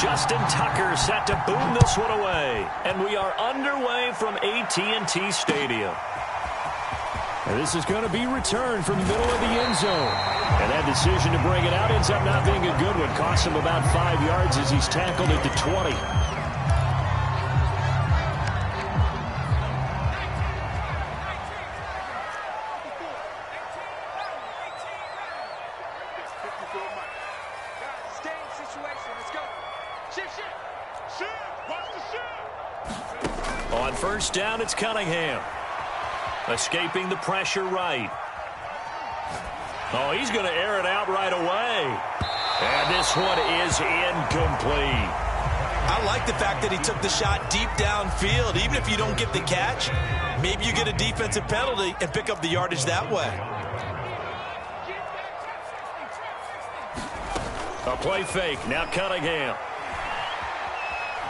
Justin Tucker set to boom this one away. And we are underway from AT&T Stadium. And this is going to be returned from the middle of the end zone. And that decision to bring it out ends up not being a good one. Costs him about 5 yards as he's tackled at the 20. On first down, it's Cunningham. Escaping the pressure right. Oh, he's going to air it out right away. And this one is incomplete. I like the fact that he took the shot deep downfield. Even if you don't get the catch, maybe you get a defensive penalty and pick up the yardage that way. A play fake. Now Cunningham.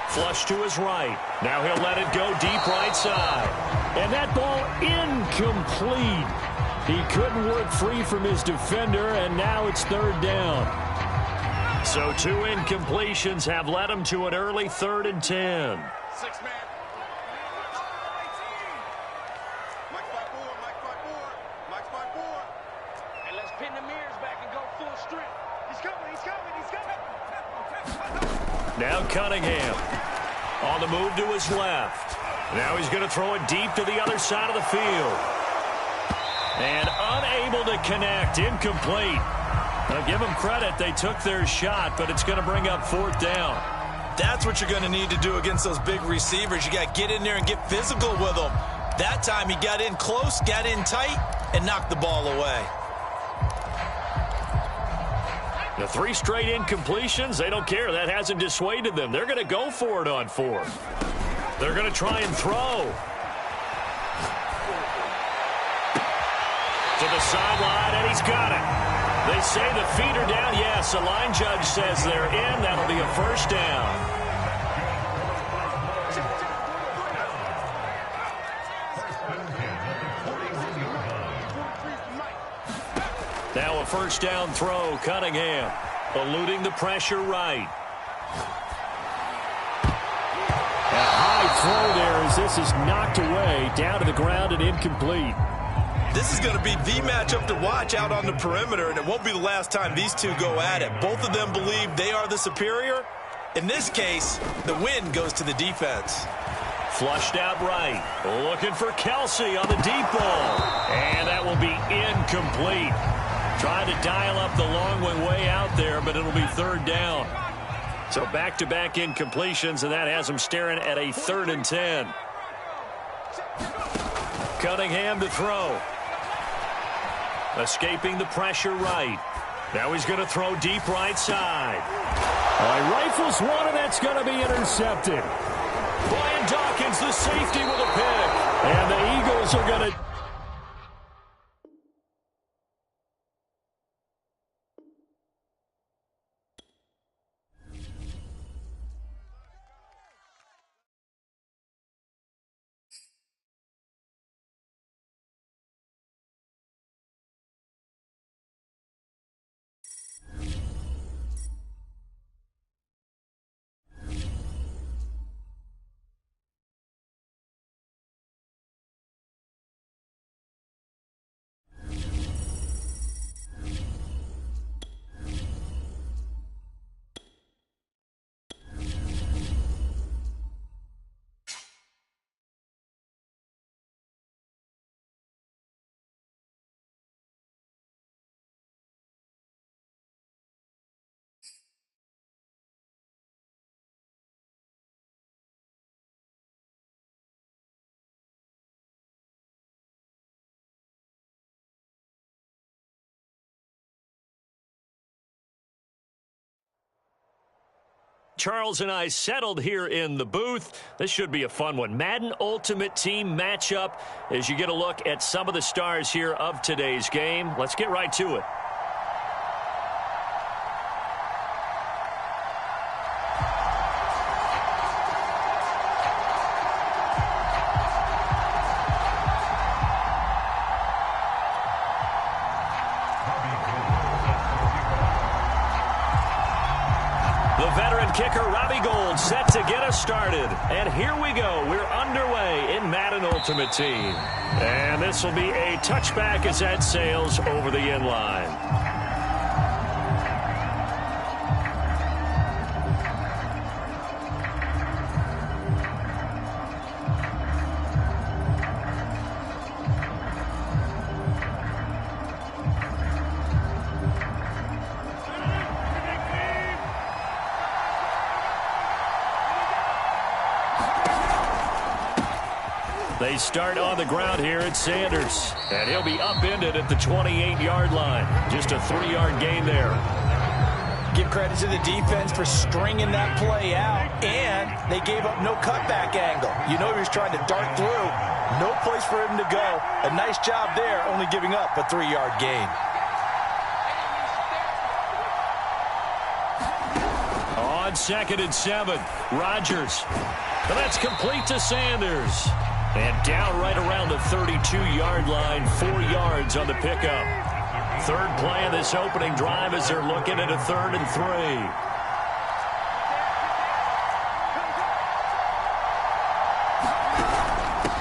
Flush to his right. Now he'll let it go deep right side. And that ball incomplete. He couldn't work free from his defender, and now it's third down. So 2 incompletions have led him to an early 3rd and 10. 6-man. Mike's by 4. And let's pin the mirrors back and go full strength. He's coming. Now Cunningham on the move to his left. Now he's going to throw it deep to the other side of the field. And unable to connect. Incomplete. Now give them credit. They took their shot, but it's going to bring up 4th down. That's what you're going to need to do against those big receivers. You got to get in there and get physical with them. That time he got in close, got in tight, and knocked the ball away. The 3 straight incompletions, they don't care. That hasn't dissuaded them. They're going to go for it on 4th. They're going to try and throw. To the sideline, and he's got it. They say the feet are down. Yes, the line judge says they're in. That'll be a first down. Now a first down throw. Cunningham eluding the pressure right. A high throw there as this is knocked away, down to the ground and incomplete. This is going to be the matchup to watch out on the perimeter, and it won't be the last time these two go at it. Both of them believe they are the superior. In this case, the win goes to the defense. Flushed out right. Looking for Kelsey on the deep ball. And that will be incomplete. Trying to dial up the long one way out there, but it'll be 3rd down. So back-to-back incompletions, and that has him staring at a 3rd and 10. Cunningham to throw. Escaping the pressure right. Now he's going to throw deep right side. He rifles one, and that's going to be intercepted. Brian Dawkins, the safety, with a pick. And the Eagles are going to... Charles and I settled here in the booth. This should be a fun one. Madden Ultimate Team matchup as you get a look at some of the stars here of today's game. Let's get right to it. The veteran Field kicker Robbie Gould set to get us started. And here we go. We're underway in Madden Ultimate Team. And this will be a touchback as that sails over the end line. They start on the ground here at Sanders. And he'll be upended at the 28-yard line. Just a 3-yard gain there. Give credit to the defense for stringing that play out. And they gave up no cutback angle. You know he was trying to dart through. No place for him to go. A nice job there, only giving up a 3-yard gain. On 2nd and 7, Rodgers. And that's complete to Sanders. And down right around the 32-yard line, 4 yards on the pickup. Third play of this opening drive as they're looking at a 3rd and 3.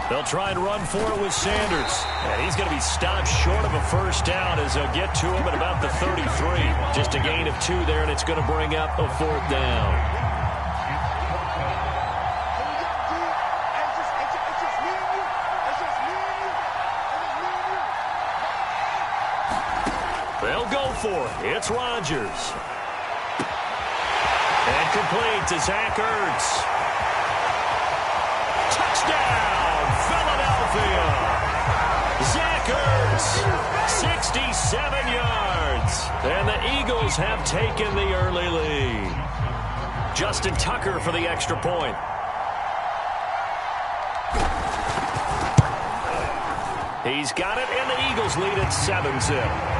They'll try and run for it with Sanders. And he's going to be stopped short of a first down as they'll get to him at about the 33. Just a gain of 2 there, and it's going to bring up a 4th down. They'll go for it. It's Rodgers. And complete to Zach Ertz. Touchdown, Philadelphia. Zach Ertz, 67 yards. And the Eagles have taken the early lead. Justin Tucker for the extra point. He's got it, and the Eagles lead at 7-0.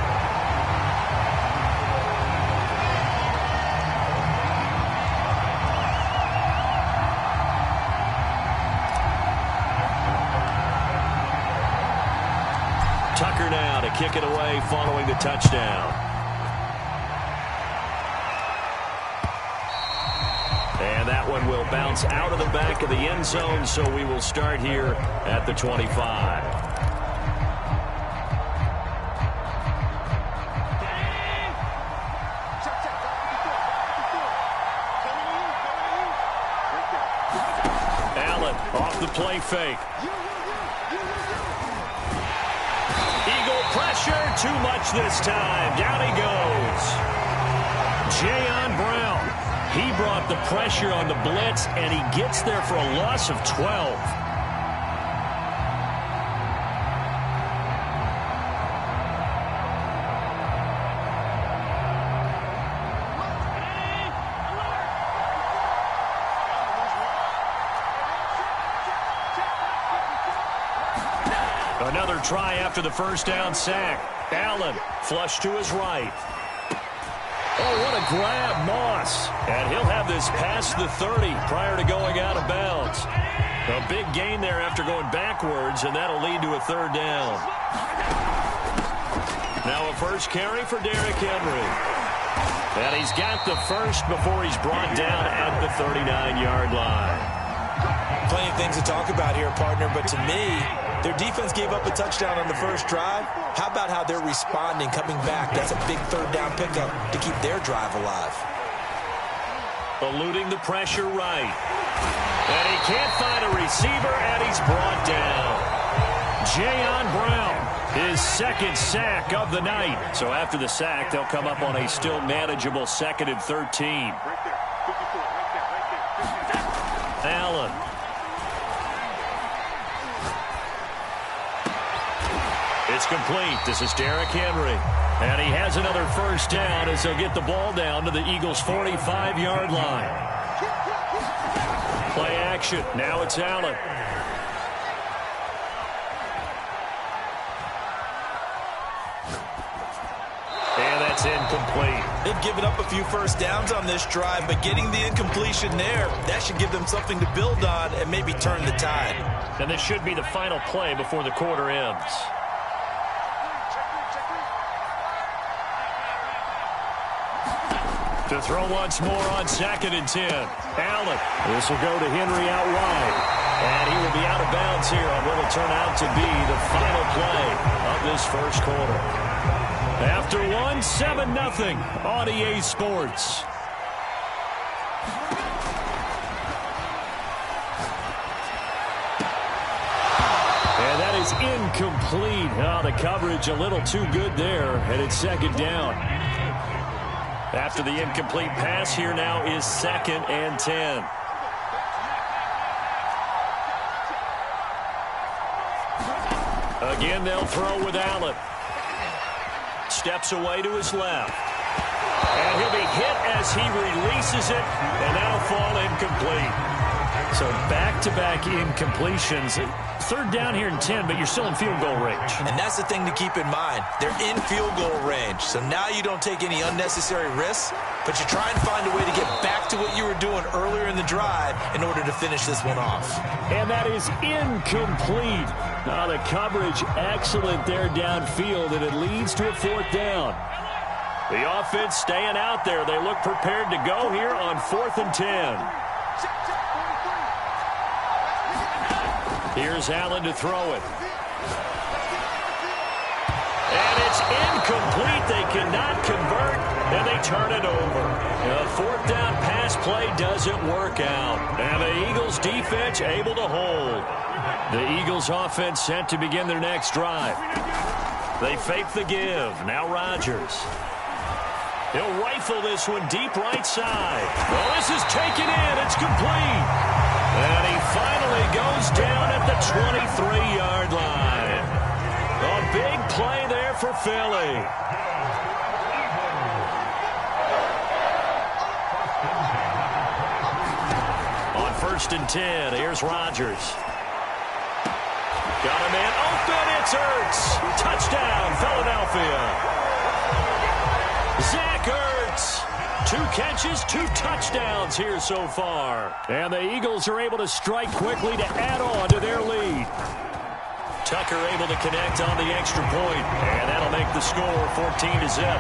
Tucker now to kick it away following the touchdown. And that one will bounce out of the back of the end zone, so we will start here at the 25. Allen off the play fake. Pressure, too much this time. Down he goes. Jayon Brown. He brought the pressure on the blitz, and he gets there for a loss of 12. Another try after the first down sack. Allen flush to his right. Oh, what a grab, Moss. And he'll have this past the 30 prior to going out of bounds. A big gain there after going backwards, and that'll lead to a 3rd down. Now a first carry for Derrick Henry. And he's got the first before he's brought down at the 39-yard line. Plenty of things to talk about here, partner, but to me, their defense gave up a touchdown on the first drive. How about how they're responding, coming back? That's a big 3rd down pickup to keep their drive alive. Eluding the pressure right. And he can't find a receiver, and he's brought down. Jayon Brown, his 2nd sack of the night. So after the sack, they'll come up on a still manageable 2nd and 13. Allen. It's complete. This is Derrick Henry. And he has another first down as they'll get the ball down to the Eagles' 45-yard line. Play action. Now it's Allen. And that's incomplete. They've given up a few first downs on this drive, but getting the incompletion there, that should give them something to build on and maybe turn the tide. And this should be the final play before the quarter ends. To throw once more on 2nd and 10. Allen. This will go to Henry out wide. And he will be out of bounds here on what will turn out to be the final play of this first quarter. After one, 7-0 on EA Sports. And that is incomplete. Oh, the coverage a little too good there, and it's 2nd down. After the incomplete pass, here now is 2nd and 10. Again, they'll throw with Allen. Steps away to his left. And he'll be hit as he releases it, and that'll fall incomplete. So back-to-back incompletions. 3rd down here and 10, but you're still in field goal range. And that's the thing to keep in mind. They're in field goal range. So now you don't take any unnecessary risks, but you try and find a way to get back to what you were doing earlier in the drive in order to finish this one off. And that is incomplete. The coverage excellent there downfield, and it leads to a 4th down. The offense staying out there. They look prepared to go here on 4th and 10. Here's Allen to throw it. And it's incomplete. They cannot convert, and they turn it over. A 4th down pass play doesn't work out. And the Eagles defense able to hold. The Eagles offense set to begin their next drive. They fake the give. Now Rodgers. He'll rifle this one deep right side. Well, this is taken in. It's complete. And he finally goes down at the 23-yard line. A big play there for Philly. On 1st and 10, here's Rodgers. Got a man open. It's Ertz. Touchdown, Philadelphia. Zach Ertz. 2 catches, 2 touchdowns here so far. And the Eagles are able to strike quickly to add on to their lead. Tucker able to connect on the extra point, and that'll make the score 14-0.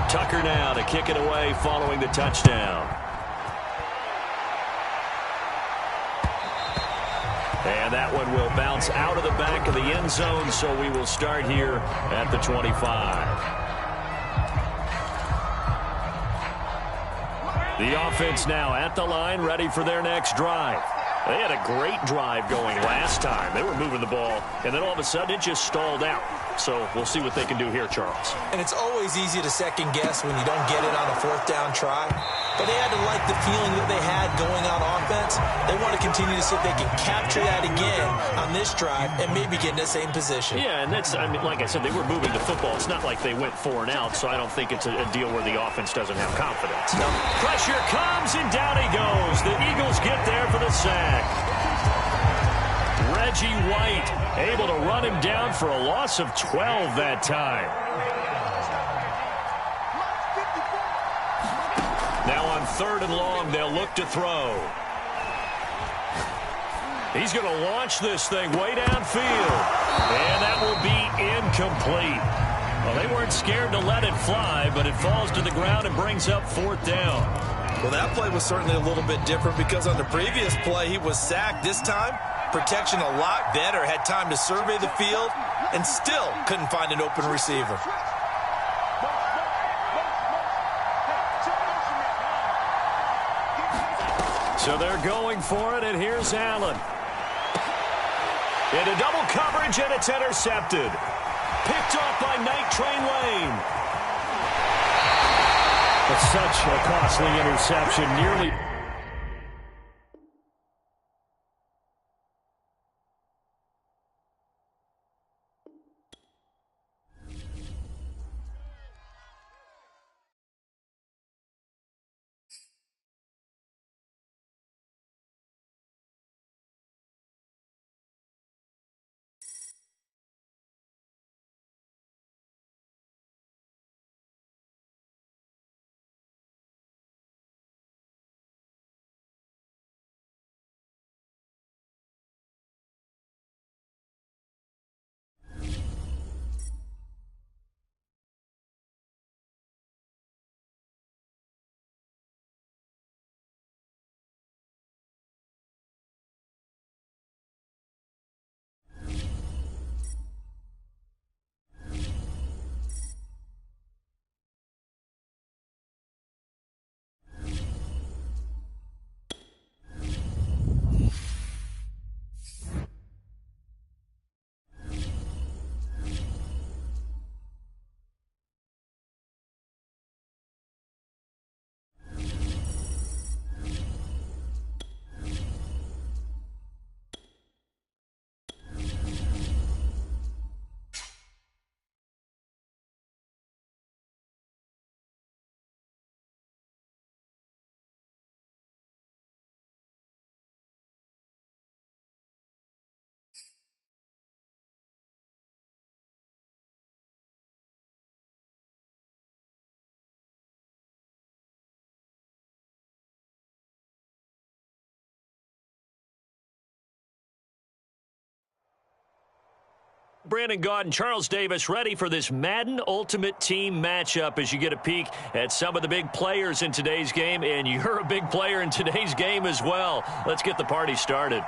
Tucker now to kick it away following the touchdown. And that one will bounce out of the back of the end zone, so we will start here at the 25. The offense now at the line, ready for their next drive. They had a great drive going last time. They were moving the ball, and then all of a sudden it just stalled out. So we'll see what they can do here, Charles. And it's always easy to second guess when you don't get it on a 4th down try. But they had to like the feeling that they had going on offense. They want to continue to see if they can capture that again on this drive and maybe get in the same position. Yeah, and that's, I mean, like I said, they were moving the football. It's not like they went 4 and out, so I don't think it's a deal where the offense doesn't have confidence. No. Pressure comes, and down he goes. The Eagles get there for the sack. Reggie White able to run him down for a loss of 12 that time. Now on 3rd and long, they'll look to throw. He's going to launch this thing way downfield. And that will be incomplete. Well, they weren't scared to let it fly, but it falls to the ground and brings up 4th down. Well, that play was certainly a little bit different because on the previous play, he was sacked. This time, protection a lot better, had time to survey the field, and still couldn't find an open receiver. So they're going for it, and here's Allen. Into double coverage, and it's intercepted. Picked off by Night Train Lane. But such a costly interception, nearly Brandon Gaud and Charles Davis ready for this Madden Ultimate Team matchup as you get a peek at some of the big players in today's game, and you're a big player in today's game as well. Let's get the party started.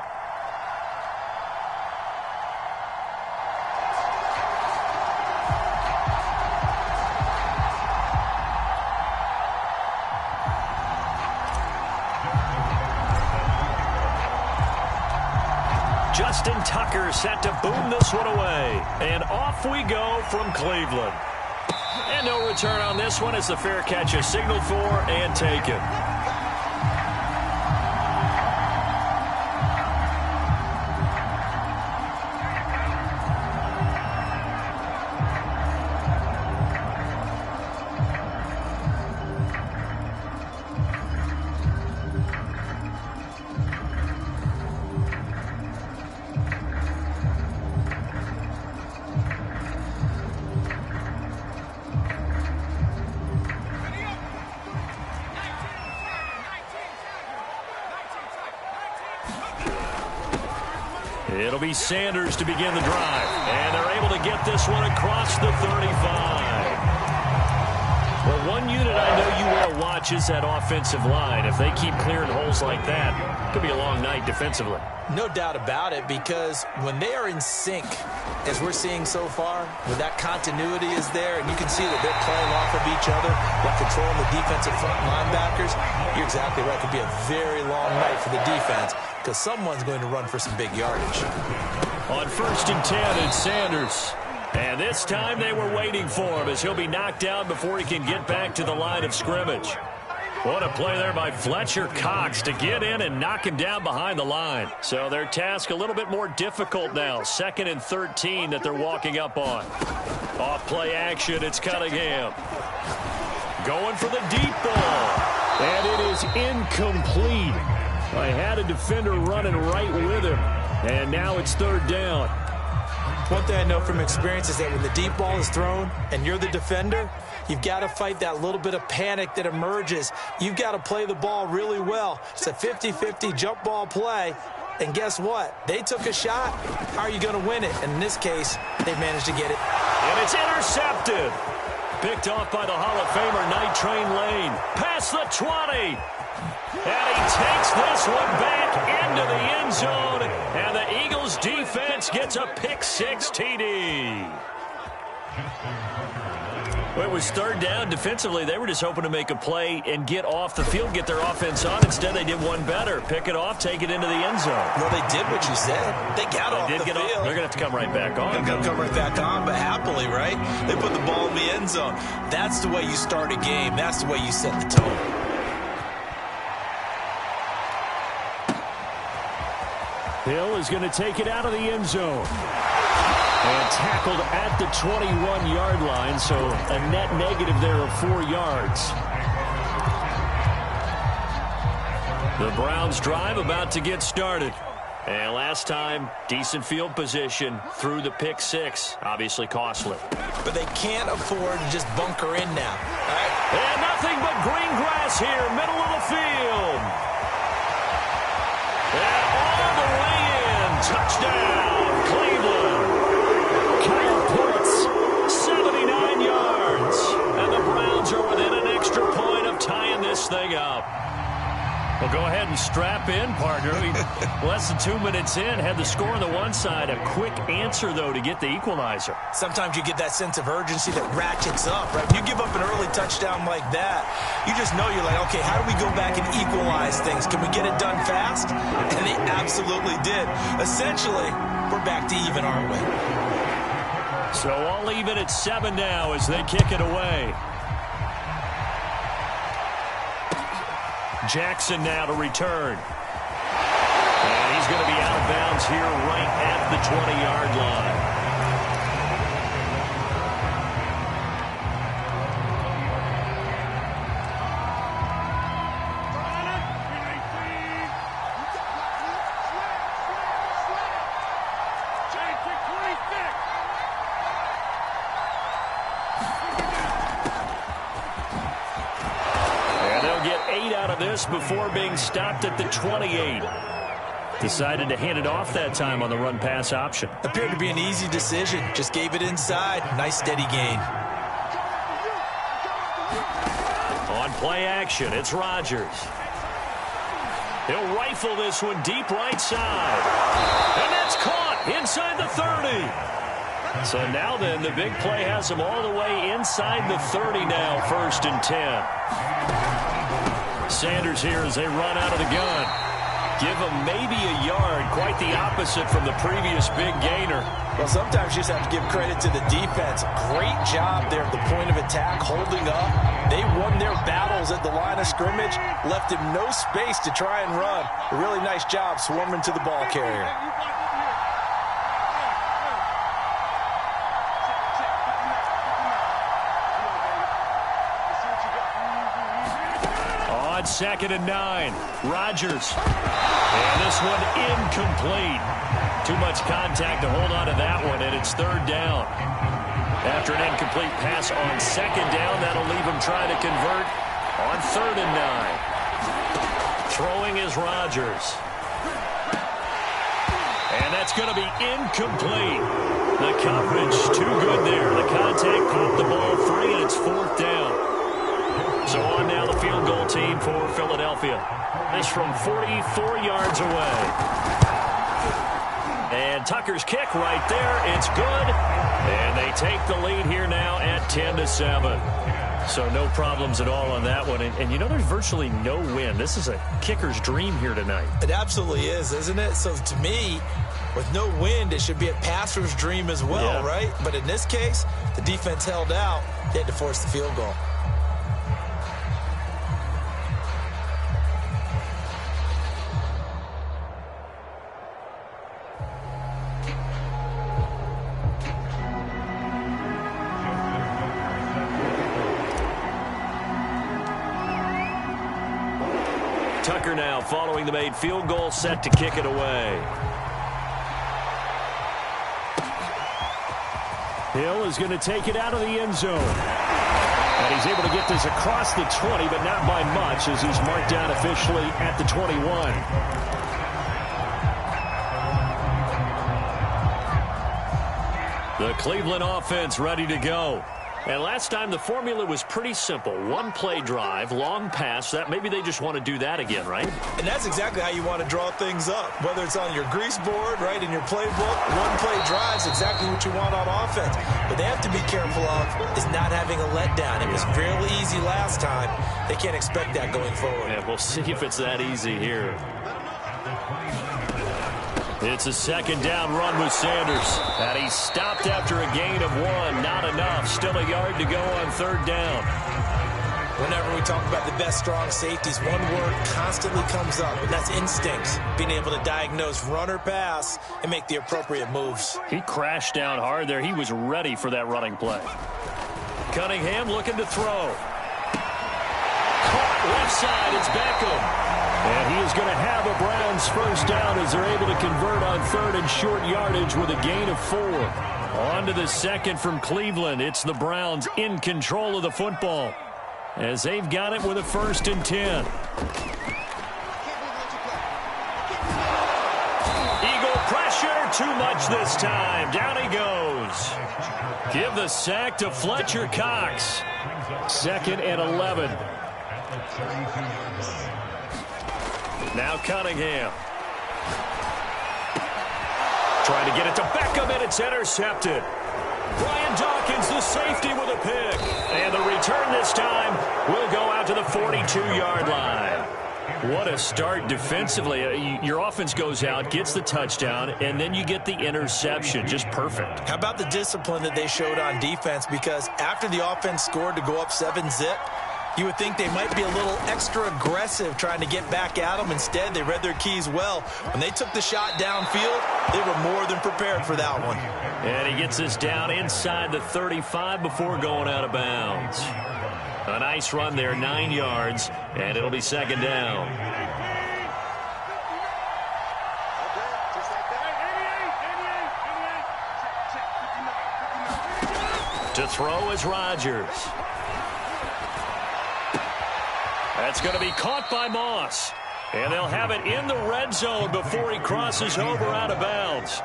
Justin Tucker set to boom this one away. And off we go from Cleveland. And no return on this one as the fair catch is signaled for and taken. It'll be Sanders to begin the drive. And they're able to get this one across the 35. Well, one unit I know you want to watch is that offensive line. If they keep clearing holes like that, it could be a long night defensively. No doubt about it, because when they are in sync, as we're seeing so far, when that continuity is there, and you can see that they're playing off of each other while controlling the defensive front linebackers, you're exactly right. It could be a very long night for the defense, because someone's going to run for some big yardage. On 1st and 10, it's Sanders. And this time they were waiting for him as he'll be knocked down before he can get back to the line of scrimmage. What a play there by Fletcher Cox to get in and knock him down behind the line. So their task a little bit more difficult now. 2nd and 13 that they're walking up on. Off play action, it's Cunningham. Going for the deep ball. And it is incomplete. I had a defender running right with him. And now it's 3rd down. One thing I know from experience is that when the deep ball is thrown and you're the defender, you've got to fight that little bit of panic that emerges. You've got to play the ball really well. It's a 50-50 jump ball play. And guess what? They took a shot. How are you going to win it? And in this case, they managed to get it. And it's intercepted. Picked off by the Hall of Famer Night Train Lane. Past the 20. And he takes this one back into the end zone. And the Eagles defense gets a pick-6 TD. Well, it was 3rd down. Defensively, they were just hoping to make a play and get off the field, get their offense on. Instead, they did one better. Pick it off, take it into the end zone. Well, they did what you said. They got off the field. They're going to have to come right back on. They're going to come right back on, but happily, right? They put the ball in the end zone. That's the way you start a game. That's the way you set the tone. Hill is going to take it out of the end zone. And tackled at the 21-yard line, so a net negative there of 4 yards. The Browns drive about to get started. And last time, decent field position through the pick-6. Obviously costly. But they can't afford to just bunker in now. All right? And nothing but green grass here, middle of the field. And all the way in. Touchdown, Cleveland. Kyle Pitts, 79 yards. And the Browns are within an extra point of tying this thing up. Well, go ahead and strap in, partner. Less than 2 minutes in, had the score on the one side. A quick answer, though, to get the equalizer. Sometimes you get that sense of urgency that ratchets up, right? When you give up an early touchdown like that, you just know you're like, okay, how do we go back and equalize things? Can we get it done fast? And they absolutely did. Essentially, we're back to even, aren't we? So all even at 7 now as they kick it away. Jackson now to return. And he's going to be out of bounds here right at the 20-yard line. Before being stopped at the 28. Decided to hand it off that time on the run-pass option. Appeared to be an easy decision. Just gave it inside. Nice steady gain. On play action, it's Rodgers. He'll rifle this one deep right side. And that's caught inside the 30. So now then, the big play has him all the way inside the 30 now, 1st and 10. Sanders here as they run out of the gun. Give him maybe a yard, quite the opposite from the previous big gainer. Well, sometimes you just have to give credit to the defense. Great job there at the point of attack, holding up. They won their battles at the line of scrimmage, left him no space to try and run. A really nice job swarming to the ball carrier. On 2nd and 9, Rodgers. And this one incomplete. Too much contact to hold on to that one, and it's 3rd down. After an incomplete pass on 2nd down, that'll leave him trying to convert on 3rd and 9. Throwing is Rodgers. And that's going to be incomplete. The coverage too good there. The contact popped the ball free, and it's 4th down. So on now the field goal team for Philadelphia. This from 44 yards away. And Tucker's kick right there. It's good. And they take the lead here now at 10-7. So no problems at all on that one. And you know, there's virtually no wind. This is a kicker's dream here tonight. It absolutely is, isn't it? So to me, with no wind, it should be a passer's dream as well, right? But in this case, the defense held out. They had to force the field goal. Tucker now following the made field goal, set to kick it away. Hill is going to take it out of the end zone. And he's able to get this across the 20, but not by much, as he's marked down officially at the 21. The Cleveland offense ready to go. And last time the formula was pretty simple. One play drive, long pass. That maybe they just want to do that again, right? And that's exactly how you want to draw things up. Whether it's on your grease board, right, in your playbook, one play drive is exactly what you want on offense. What they have to be careful of is not having a letdown. It was fairly easy last time. They can't expect that going forward. Yeah, we'll see if it's that easy here. It's a 2nd down run with Sanders. And he stopped after a gain of 1. Not enough. Still a yard to go on 3rd down. Whenever we talk about the best strong safeties, one word constantly comes up, and that's instincts. Being able to diagnose run or pass and make the appropriate moves. He crashed down hard there. He was ready for that running play. Cunningham looking to throw. Caught left side. It's Beckham. And he is going to have a Browns 1st down as they're able to convert on 3rd and short yardage with a gain of 4. On to the 2nd from Cleveland. It's the Browns in control of the football as they've got it with a 1st and 10. Eagle pressure, too much this time. Down he goes. Give the sack to Fletcher Cox. 2nd and 11. Now Cunningham. Trying to get it to Beckham, and it's intercepted. Brian Dawkins, the safety, with a pick. And the return this time will go out to the 42-yard line. What a start defensively. Your offense goes out, gets the touchdown, and then you get the interception. Just perfect. How about the discipline that they showed on defense? Because after the offense scored to go up 7-zip, you would think they might be a little extra aggressive trying to get back at them. Instead, they read their keys well. When they took the shot downfield, they were more than prepared for that one. And he gets this down inside the 35 before going out of bounds. A nice run there, 9 yards, and it'll be 2nd down. To throw is Rodgers. That's going to be caught by Moss. And they'll have it in the red zone before he crosses over out of bounds.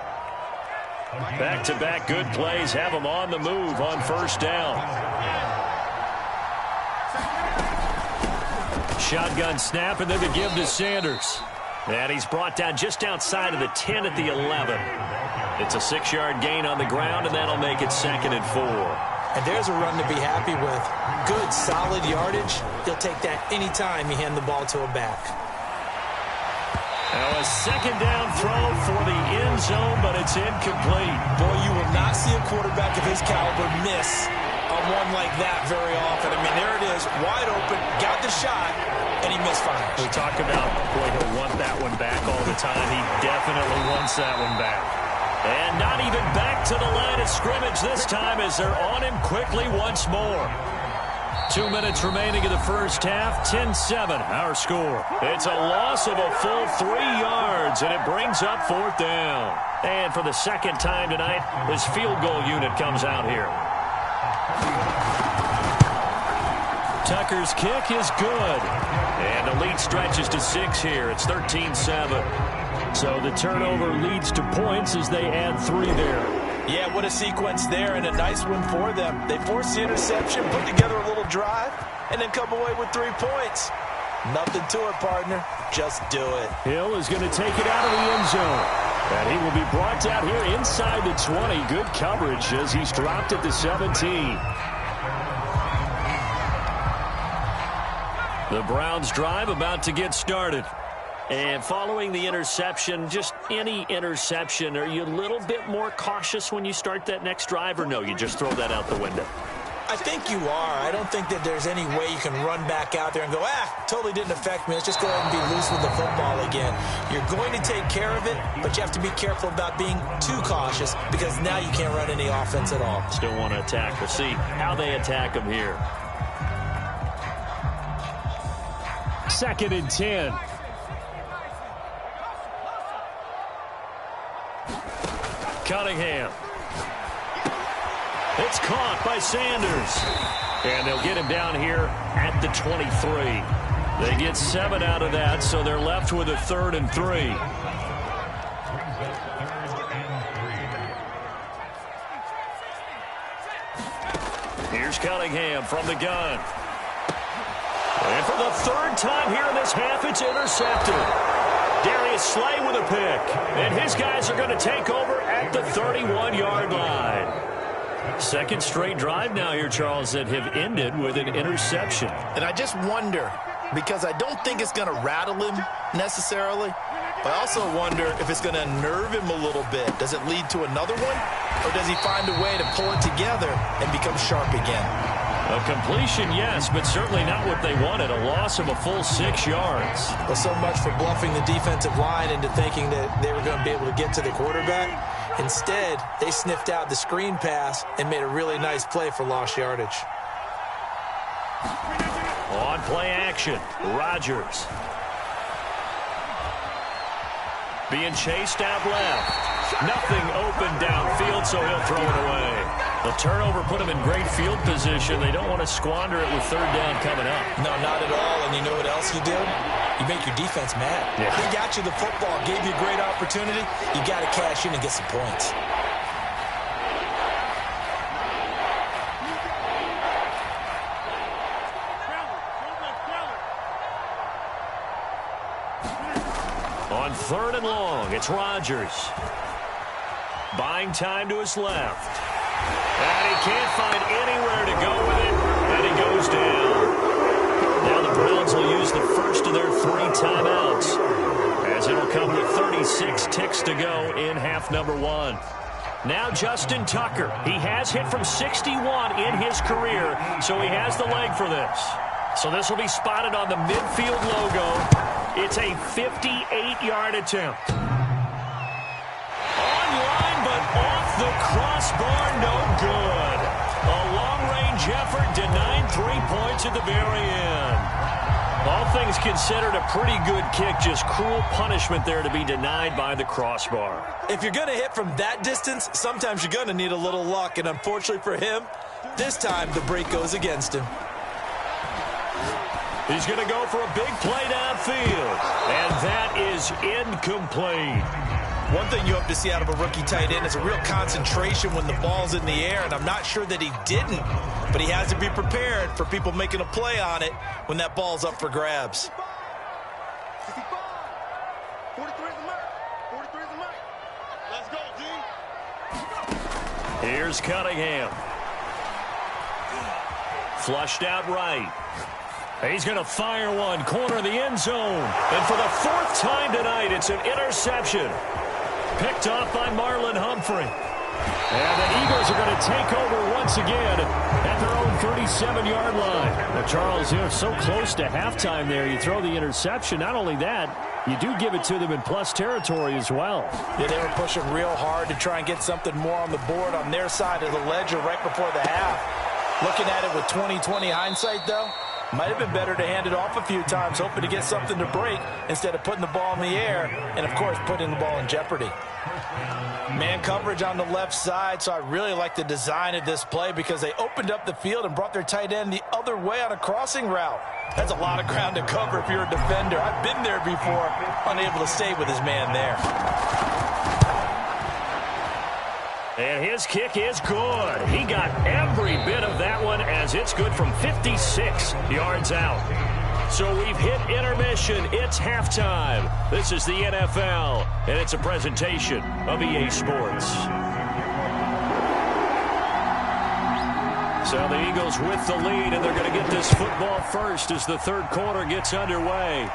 Back-to-back good plays have him on the move on first down. Shotgun snap, and then the give to Sanders. And he's brought down just outside of the 10 at the 11. It's a 6-yard gain on the ground, and that'll make it 2nd and 4. And there's a run to be happy with. Good, solid yardage. He'll take that anytime you hand the ball to a back. Now a 2nd down throw for the end zone, but it's incomplete. Boy, you will not see a quarterback of his caliber miss a one like that very often. I mean, there it is, wide open, got the shot, and he misfires. We talk about, boy, he'll want that one back all the time. He definitely wants that one back. And not even back to the line of scrimmage this time as they're on him quickly once more. 2 minutes remaining in the first half, 10-7, our score. It's a loss of a full 3 yards, and it brings up 4th down. And for the second time tonight, this field goal unit comes out here. Tucker's kick is good. And the lead stretches to 6 here. It's 13-7. So the turnover leads to points as they add 3 there. Yeah, what a sequence there, and a nice one for them. They force the interception, put together a little drive, and then come away with 3 points. Nothing to it, partner. Just do it. Hill is going to take it out of the end zone. And he will be brought out here inside the 20. Good coverage as he's dropped at the 17. The Browns drive about to get started. And following the interception, just any interception, are you a little bit more cautious when you start that next drive, or no, you just throw that out the window? I think you are. I don't think that there's any way you can run back out there and go, totally didn't affect me. Let's just go ahead and be loose with the football again. You're going to take care of it, but you have to be careful about being too cautious because now you can't run any offense at all. Still want to attack. We'll see how they attack them here. 2nd and 10. Cunningham. It's caught by Sanders. And they'll get him down here at the 23. They get 7 out of that, so they're left with a 3rd and 3. Here's Cunningham from the gun. And for the 3rd time here in this half, it's intercepted. Darius Slay with a pick. And his guys are going to take over at the 31-yard line. 2nd straight drive now here, Charles, that have ended with an interception. And I just wonder, because I don't think it's going to rattle him necessarily, but I also wonder if it's going to unnerve him a little bit. Does it lead to another one? Or does he find a way to pull it together and become sharp again? A completion, yes, but certainly not what they wanted. A loss of a full 6 yards. Well, so much for bluffing the defensive line into thinking that they were going to be able to get to the quarterback. Instead, they sniffed out the screen pass and made a really nice play for lost yardage. On play action, Rodgers. Being chased out left. Nothing open downfield, so he'll throw it away. The turnover put him in great field position. They don't want to squander it with 3rd down coming up. No, not at all. And you know what else you do? You make your defense mad. Yeah. They got you the football, gave you a great opportunity. You got to cash in and get some points. On 3rd and long, it's Rodgers. Buying time to his left. And he can't find anywhere to go with it, and he goes down. Now the Browns will use the first of their 3 timeouts, as it'll come with 36 ticks to go in half number 1. Now Justin Tucker. He has hit from 61 in his career, so he has the leg for this. So this will be spotted on the midfield logo. It's a 58-yard attempt. Online, but off the crossbar, no good. A long-range effort denied 3 points at the very end. All things considered, a pretty good kick, just cruel punishment there to be denied by the crossbar. If you're going to hit from that distance, sometimes you're going to need a little luck, and unfortunately for him, this time the break goes against him. He's going to go for a big play downfield. And that is incomplete. One thing you hope to see out of a rookie tight end is a real concentration when the ball's in the air, and I'm not sure that he didn't, but he has to be prepared for people making a play on it when that ball's up for grabs. 65. 43 is the mark. 43 is the mark. Let's go, G. Here's Cunningham. Flushed out right. He's going to fire one, corner of the end zone. And for the fourth time tonight, it's an interception. Picked off by Marlon Humphrey. And the Eagles are going to take over once again at their own 37-yard line. Now, Charles, you're so close to halftime there. You throw the interception. Not only that, you do give it to them in plus territory as well. Yeah, they were pushing real hard to try and get something more on the board on their side of the ledger right before the half. Looking at it with 20/20 hindsight, though, might have been better to hand it off a few times, hoping to get something to break instead of putting the ball in the air and, of course, putting the ball in jeopardy. Man coverage on the left side, so I really like the design of this play because they opened up the field and brought their tight end the other way on a crossing route. That's a lot of ground to cover if you're a defender. I've been there before, unable to stay with his man there. And his kick is good. He got every bit of that one as it's good from 56 yards out. So we've hit intermission. It's halftime. This is the NFL, and it's a presentation of EA Sports. So the Eagles with the lead, and they're going to get this football first as the third quarter gets underway.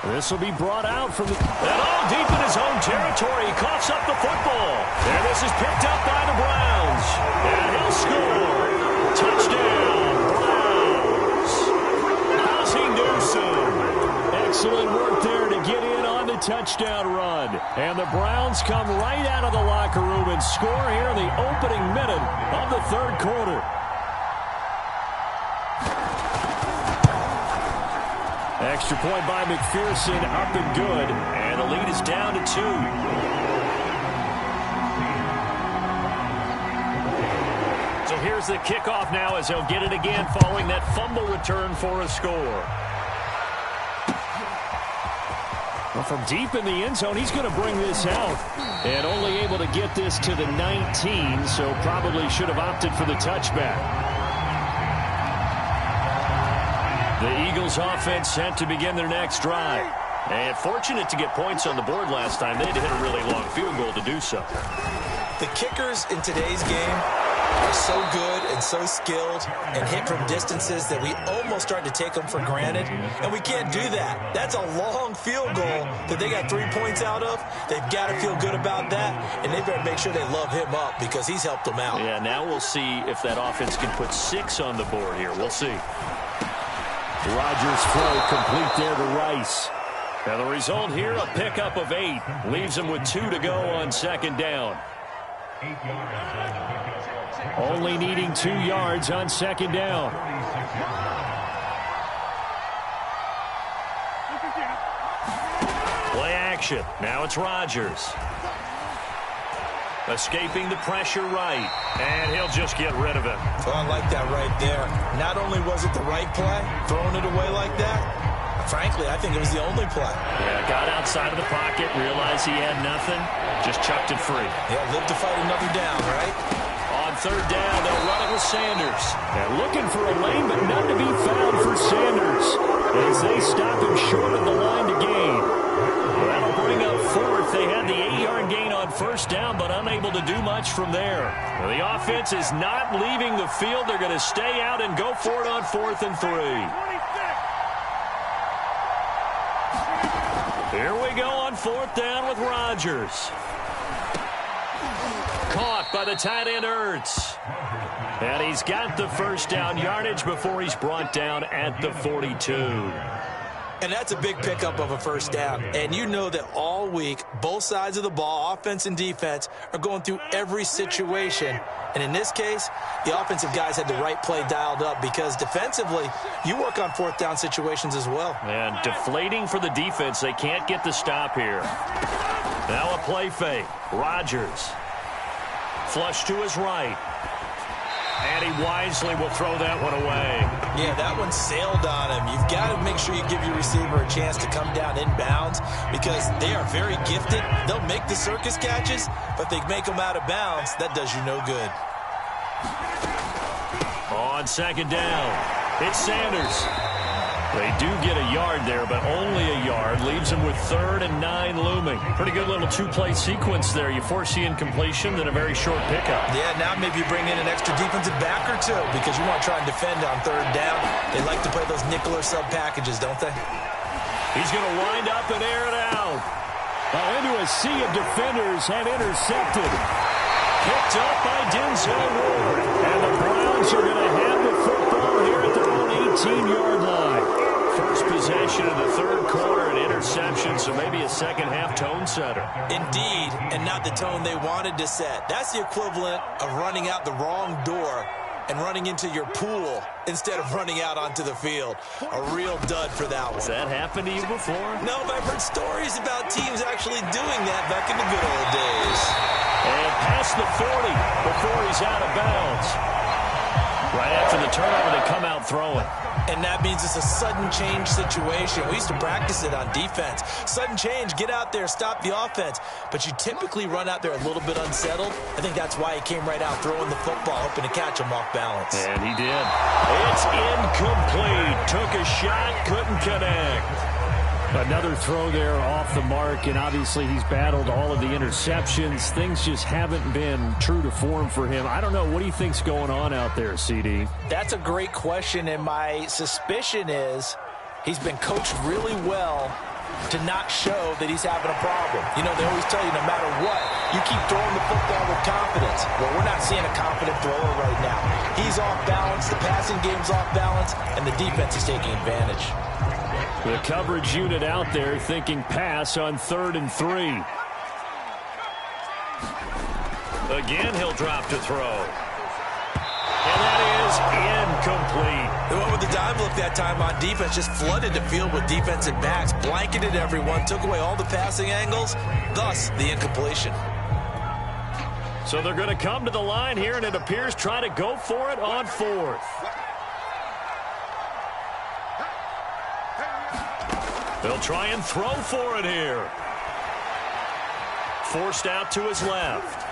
This will be brought out from the... And all deep in his own territory. He coughs up the football. And this is picked up by the Browns. And he'll score. Touchdown, Browns. Ozzie Newsome. Excellent work there to get in on the touchdown run. And the Browns come right out of the locker room and score here in the opening minute of the third quarter. Extra point by McPherson, up and good. And the lead is down to 2. So here's the kickoff now as he'll get it again following that fumble return for a score. Well, from deep in the end zone, he's going to bring this out. And only able to get this to the 19, so probably should have opted for the touchback. The Eagles offense set to begin their next drive. And fortunate to get points on the board last time. They had to hit a really long field goal to do so. The kickers in today's game are so good and so skilled and hit from distances that we almost start to take them for granted. And we can't do that. That's a long field goal that they got 3 points out of. They've got to feel good about that, and they better make sure they love him up because he's helped them out. Yeah, now we'll see if that offense can put 6 on the board here. We'll see. Rodgers' throw complete there to Rice. Now the result here, a pickup of 8. Leaves him with 2 to go on second down. Only needing 2 yards on second down. Play action. Now it's Rodgers. Escaping the pressure right. And he'll just get rid of it. Oh, I like that right there. Not only was it the right play, throwing it away like that, frankly, I think it was the only play. Yeah, got outside of the pocket, realized he had nothing, just chucked it free. Yeah, live to fight another down, right? On third down, they'll run it with Sanders. And looking for a lane, but none to be found for Sanders as they stop him short of the line to gain. That'll bring up fourth. They had the 8-yard gain on first down, but unable to do much from there. Well, the offense is not leaving the field. They're going to stay out and go for it on 4th and 3. Here we go on 4th down with Rodgers. Caught by the tight end Ertz. And he's got the first down yardage before he's brought down at the 42. And that's a big pickup of a first down. And you know that all week, both sides of the ball, offense and defense, are going through every situation. And in this case, the offensive guys had the right play dialed up because defensively, you work on 4th down situations as well. And deflating for the defense. They can't get the stop here. Now a play fake. Rodgers. Flush to his right. And he wisely will throw that one away. Yeah, that one sailed on him. You've got to make sure you give your receiver a chance to come down inbounds because they are very gifted. They'll make the circus catches, but they make them out of bounds. That does you no good. On second down, it's Sanders. They do get a yard there, but only a yard. Leaves them with 3rd and 9 looming. Pretty good little two-play sequence there. You force the incompletion, then a very short pickup. Yeah, now maybe you bring in an extra defensive back or two because you want to try and defend on 3rd down. They like to play those nickel or sub packages, don't they? He's going to wind up and air it out. Into a sea of defenders and intercepted. Picked up by Denzel Ward. And the Browns are going to have the football here at their own 18-yard line. First possession of the 3rd quarter, an interception, so maybe a second-half tone setter. Indeed, and not the tone they wanted to set. That's the equivalent of running out the wrong door and running into your pool instead of running out onto the field. A real dud for that one. Has that happened to you before? No, but I've heard stories about teams actually doing that back in the good old days. And past the 40 before he's out of bounds. Right after the turnover, they come out throwing. And that means it's a sudden change situation. We used to practice it on defense. Sudden change, get out there, stop the offense. But you typically run out there a little bit unsettled. I think that's why he came right out throwing the football, hoping to catch him off balance. And he did. It's incomplete. Took a shot, couldn't connect. Another throw there off the mark, and obviously he's battled all of the interceptions. Things just haven't been true to form for him. I don't know. What do you think's going on out there, CD? That's a great question, and my suspicion is he's been coached really well to not show that he's having a problem. You know, they always tell you no matter what, you keep throwing the football with confidence. Well, we're not seeing a confident thrower right now. He's off balance, the passing game's off balance, and the defense is taking advantage. The coverage unit out there thinking pass on 3rd and 3. Again, he'll drop to throw. And that is incomplete. The one with the dime look that time on defense just flooded the field with defensive backs, blanketed everyone, took away all the passing angles, thus the incompletion. So they're going to come to the line here, and it appears try to go for it on 4th. They'll try and throw for it here. Forced out to his left.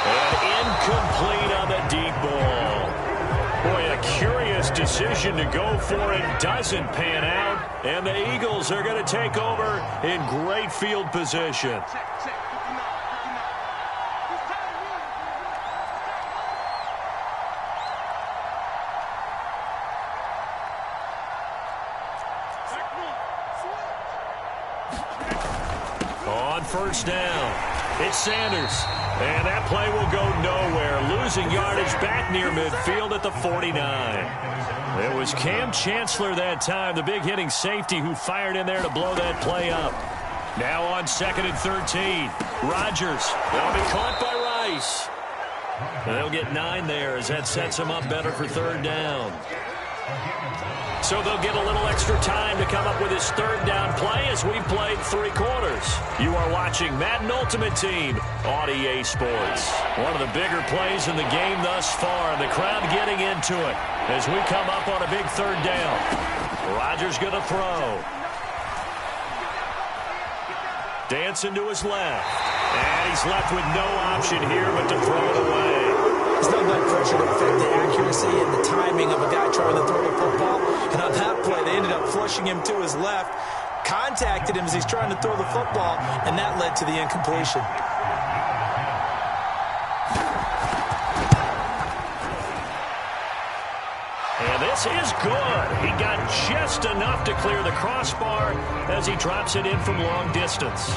And incomplete on the deep ball. Boy, a curious decision to go for it. Doesn't pan out. And the Eagles are going to take over in great field position. On 1st down, it's Sanders. And that play will go nowhere. Losing yardage back near midfield at the 49. It was Cam Chancellor that time, the big hitting safety who fired in there to blow that play up. Now on 2nd and 13. Rodgers. That'll be caught by Rice. And they'll get 9 there as that sets them up better for 3rd down. So they'll get a little extra time to come up with his 3rd down play as we've played 3 quarters. You are watching Madden Ultimate Team on EA Sports. One of the bigger plays in the game thus far. The crowd getting into it as we come up on a big 3rd down. Rodgers going to throw. Dancing to his left. And he's left with no option here but to throw it away. There's no blood pressure to affect the accuracy and the timing of a guy trying to throw the football. And on that play, they ended up flushing him to his left, contacted him as he's trying to throw the football, and that led to the incompletion. And this is good. He got just enough to clear the crossbar as he drops it in from long distance.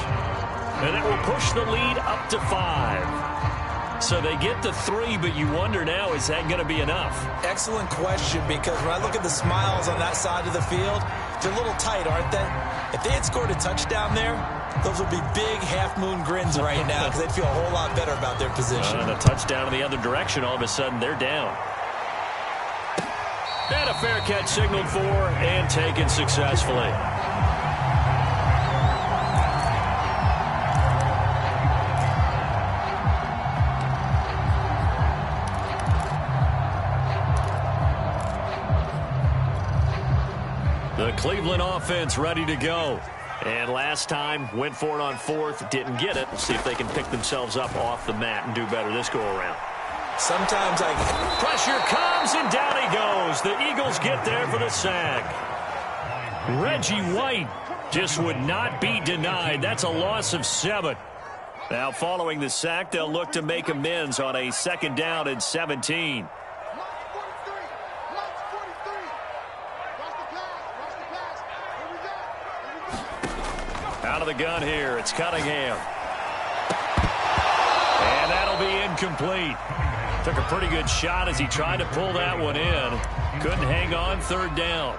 And that will push the lead up to 5. So they get the 3, but you wonder now, is that going to be enough? Excellent question, because when I look at the smiles on that side of the field, they're a little tight, aren't they? If they had scored a touchdown there, those would be big half-moon grins right now because they'd feel a whole lot better about their position. And a touchdown in the other direction, all of a sudden they're down. And a fair catch signaled for and taken successfully. The Cleveland offense ready to go. And last time, went for it on fourth, didn't get it. We'll see if they can pick themselves up off the mat and do better this go-around. Sometimes Pressure comes, and down he goes. The Eagles get there for the sack. Reggie White just would not be denied. That's a loss of 7. Now, following the sack, they'll look to make amends on a 2nd down and 17. Out of the gun here, it's Cunningham. And that'll be incomplete. Took a pretty good shot as he tried to pull that one in. Couldn't hang on 3rd down.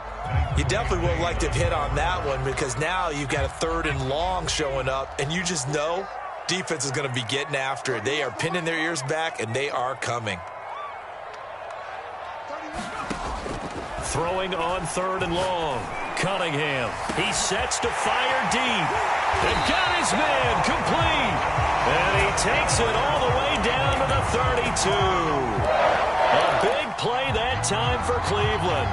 You definitely would like to have hit on that one, because now you've got a 3rd and long showing up, and you just know defense is going to be getting after it. They are pinning their ears back, and they are coming. Throwing on 3rd and long. Cunningham. He sets to fire deep. And got his man complete. And he takes it all the way down to the 32. A big play that time for Cleveland.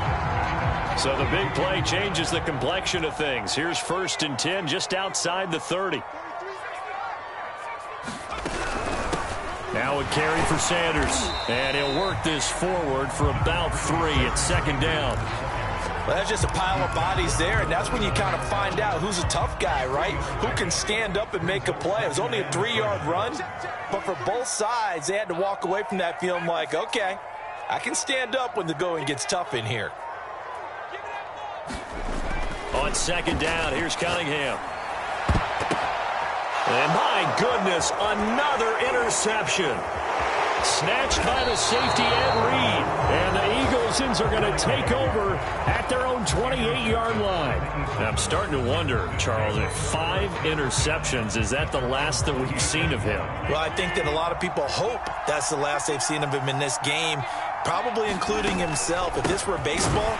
So the big play changes the complexion of things. Here's 1st and 10 just outside the 30. Now a carry for Sanders. And he'll work this forward for about 3 at 2nd down. Well, that's just a pile of bodies there, and that's when you kind of find out who's a tough guy, right? Who can stand up and make a play. It was only a 3-yard run, but for both sides, they had to walk away from that feeling like, okay, I can stand up when the going gets tough in here. On 2nd down, here's Cunningham. And my goodness, another interception. Snatched by the safety Ed Reed. And the Eaglesons are going to take over at their own 28-yard line. And I'm starting to wonder, Charles, if 5 interceptions, is that the last that we've seen of him? Well, I think that a lot of people hope that's the last they've seen of him in this game, probably including himself. If this were baseball,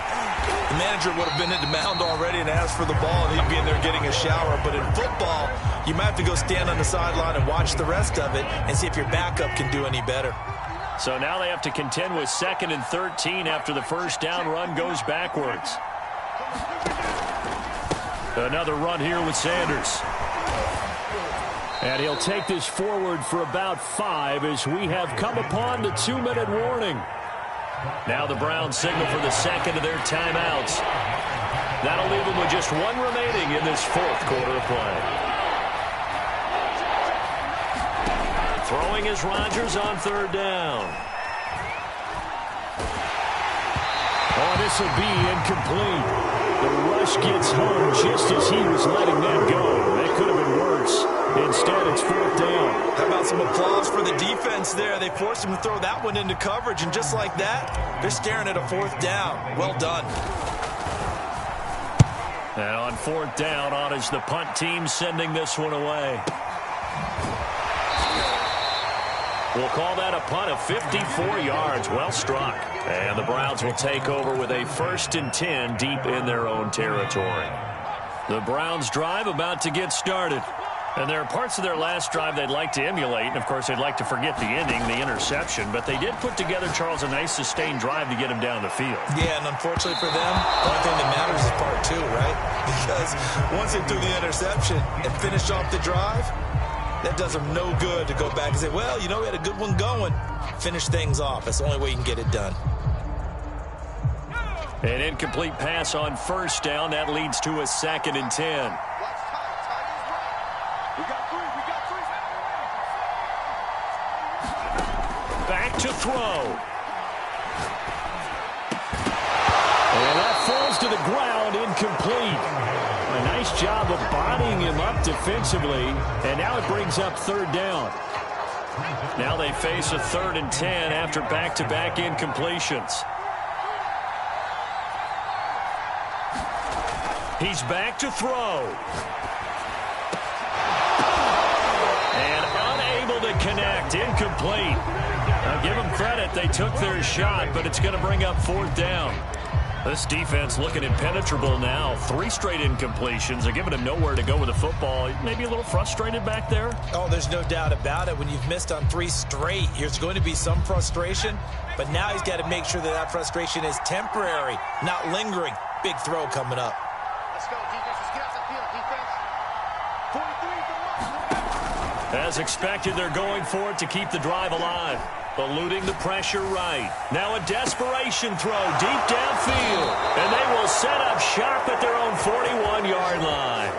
the manager would have been at the mound already and asked for the ball, and he'd be in there getting a shower. But in football, you might have to go stand on the sideline and watch the rest of it and see if your backup can do any better. So now they have to contend with 2nd and 13 after the 1st down run goes backwards. Another run here with Sanders. And he'll take this forward for about 5 as we have come upon the 2-minute warning. Now the Browns signal for the 2nd of their timeouts. That'll leave them with just 1 remaining in this 4th quarter of play. Throwing is Rodgers on 3rd down. Oh, this will be incomplete. The rush gets home just as he was letting that go. That could have been worse. Instead, it's 4th down. How about some applause for the defense there? They forced him to throw that one into coverage, and just like that, they're staring at a 4th down. Well done. And on 4th down, on is the punt team sending this one away. We'll call that a punt of 54 yards. Well struck. And the Browns will take over with a 1st and 10 deep in their own territory. The Browns drive about to get started. And there are parts of their last drive they'd like to emulate. And, of course, they'd like to forget the ending, the interception. But they did put together, Charles, a nice sustained drive to get him down the field. Yeah, and unfortunately for them, the only thing that matters is part 2, right? Because once they threw the interception and finished off the drive, that does them no good to go back and say, well, you know, we had a good one going. Finish things off. That's the only way you can get it done. An incomplete pass on 1st down. That leads to a 2nd and 10. Back to throw. And that falls to the ground, incomplete. A nice job of bodying him up defensively, and now it brings up 3rd down. Now they face a 3rd and 10 after back-to-back incompletions. He's back to throw. And unable to connect, incomplete. Now give them credit, they took their shot, but it's going to bring up 4th down. This defense looking impenetrable now. 3 straight incompletions. They're giving him nowhere to go with the football. Maybe a little frustrated back there? Oh, there's no doubt about it. When you've missed on 3 straight, there's going to be some frustration. But now he's got to make sure that that frustration is temporary, not lingering. big throw coming up. Let's go, defense. Let's get out the field, defense. 43 is the mark. As expected, they're going for it to keep the drive alive. Eluding the pressure right. Now a desperation throw deep downfield. And they will set up shop at their own 41-yard line.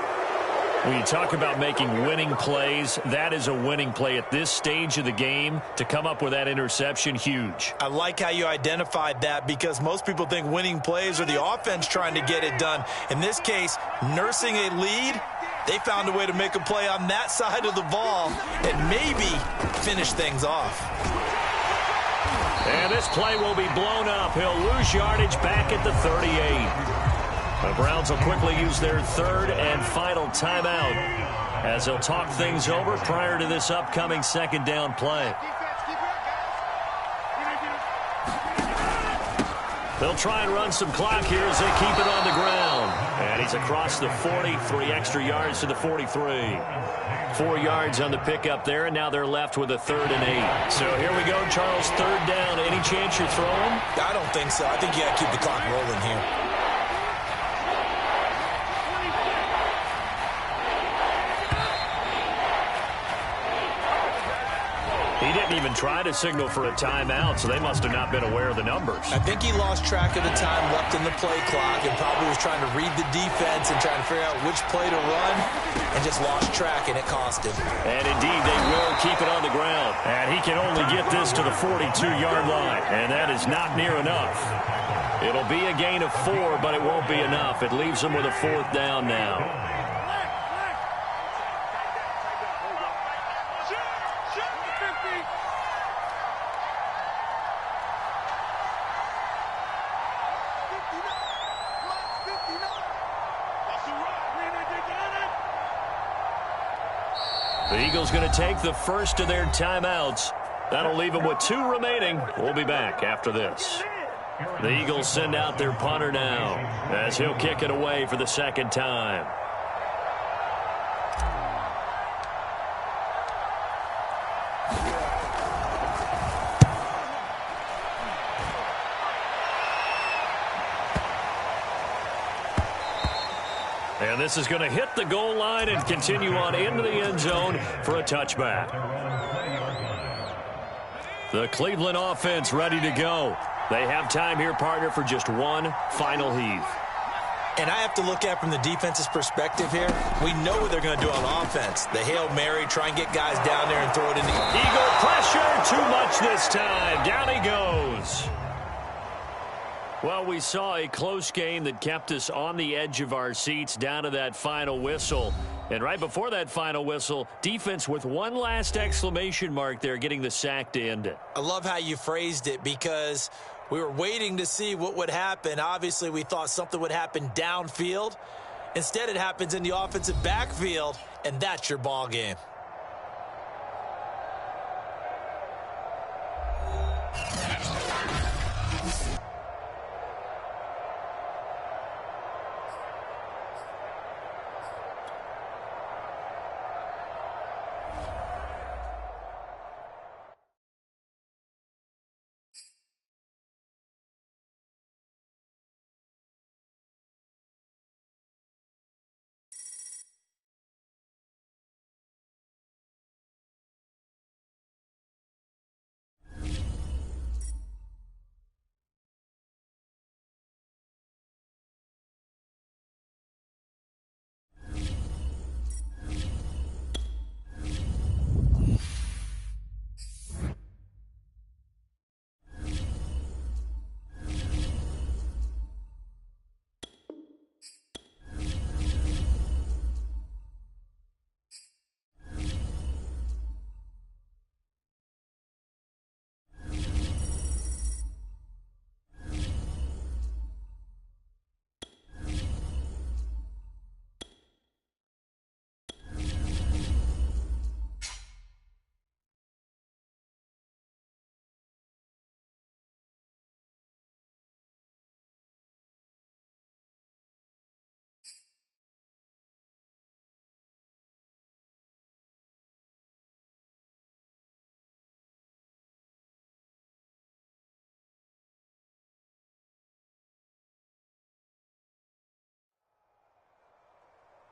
When you talk about making winning plays, that is a winning play at this stage of the game. To come up with that interception, huge. I like how you identified that because most people think winning plays are the offense trying to get it done. In this case, nursing a lead, they found a way to make a play on that side of the ball and maybe finish things off. And this play will be blown up. He'll lose yardage back at the 38. The Browns will quickly use their third and final timeout as they'll talk things over prior to this upcoming second down play. They'll try and run some clock here as they keep it on the ground. And he's across the 40, 3 extra yards to the 43. 4 yards on the pickup there, and now they're left with a 3rd and 8. So here we go, Charles, 3rd down. Any chance you're throwing? I don't think so. I think you got to keep the clock rolling here. He didn't even try to signal for a timeout, so they must have not been aware of the numbers. I think he lost track of the time left in the play clock and probably was trying to read the defense and trying to figure out which play to run and just lost track, and it cost him. And indeed, they will keep it on the ground. And he can only get this to the 42-yard line, and that is not near enough. It'll be a gain of 4, but it won't be enough. It leaves them with a 4th down now. The Eagles going to take the first of their timeouts. That'll leave them with 2 remaining. We'll be back after this. The Eagles send out their punter now as he'll kick it away for the 2nd time. And this is going to hit the goal line and continue on into the end zone for a touchback. The Cleveland offense ready to go. They have time here, partner, for just one final heave. And I have to look at it from the defense's perspective here. We know what they're going to do on offense. The Hail Mary, try and get guys down there and throw it in the... Eagle pressure, too much this time. Down he goes. Well, we saw a close game that kept us on the edge of our seats down to that final whistle. And right before that final whistle, defense with one last exclamation mark there, getting the sack to end it. I love how you phrased it because we were waiting to see what would happen. Obviously, we thought something would happen downfield. Instead, it happens in the offensive backfield, and that's your ball game.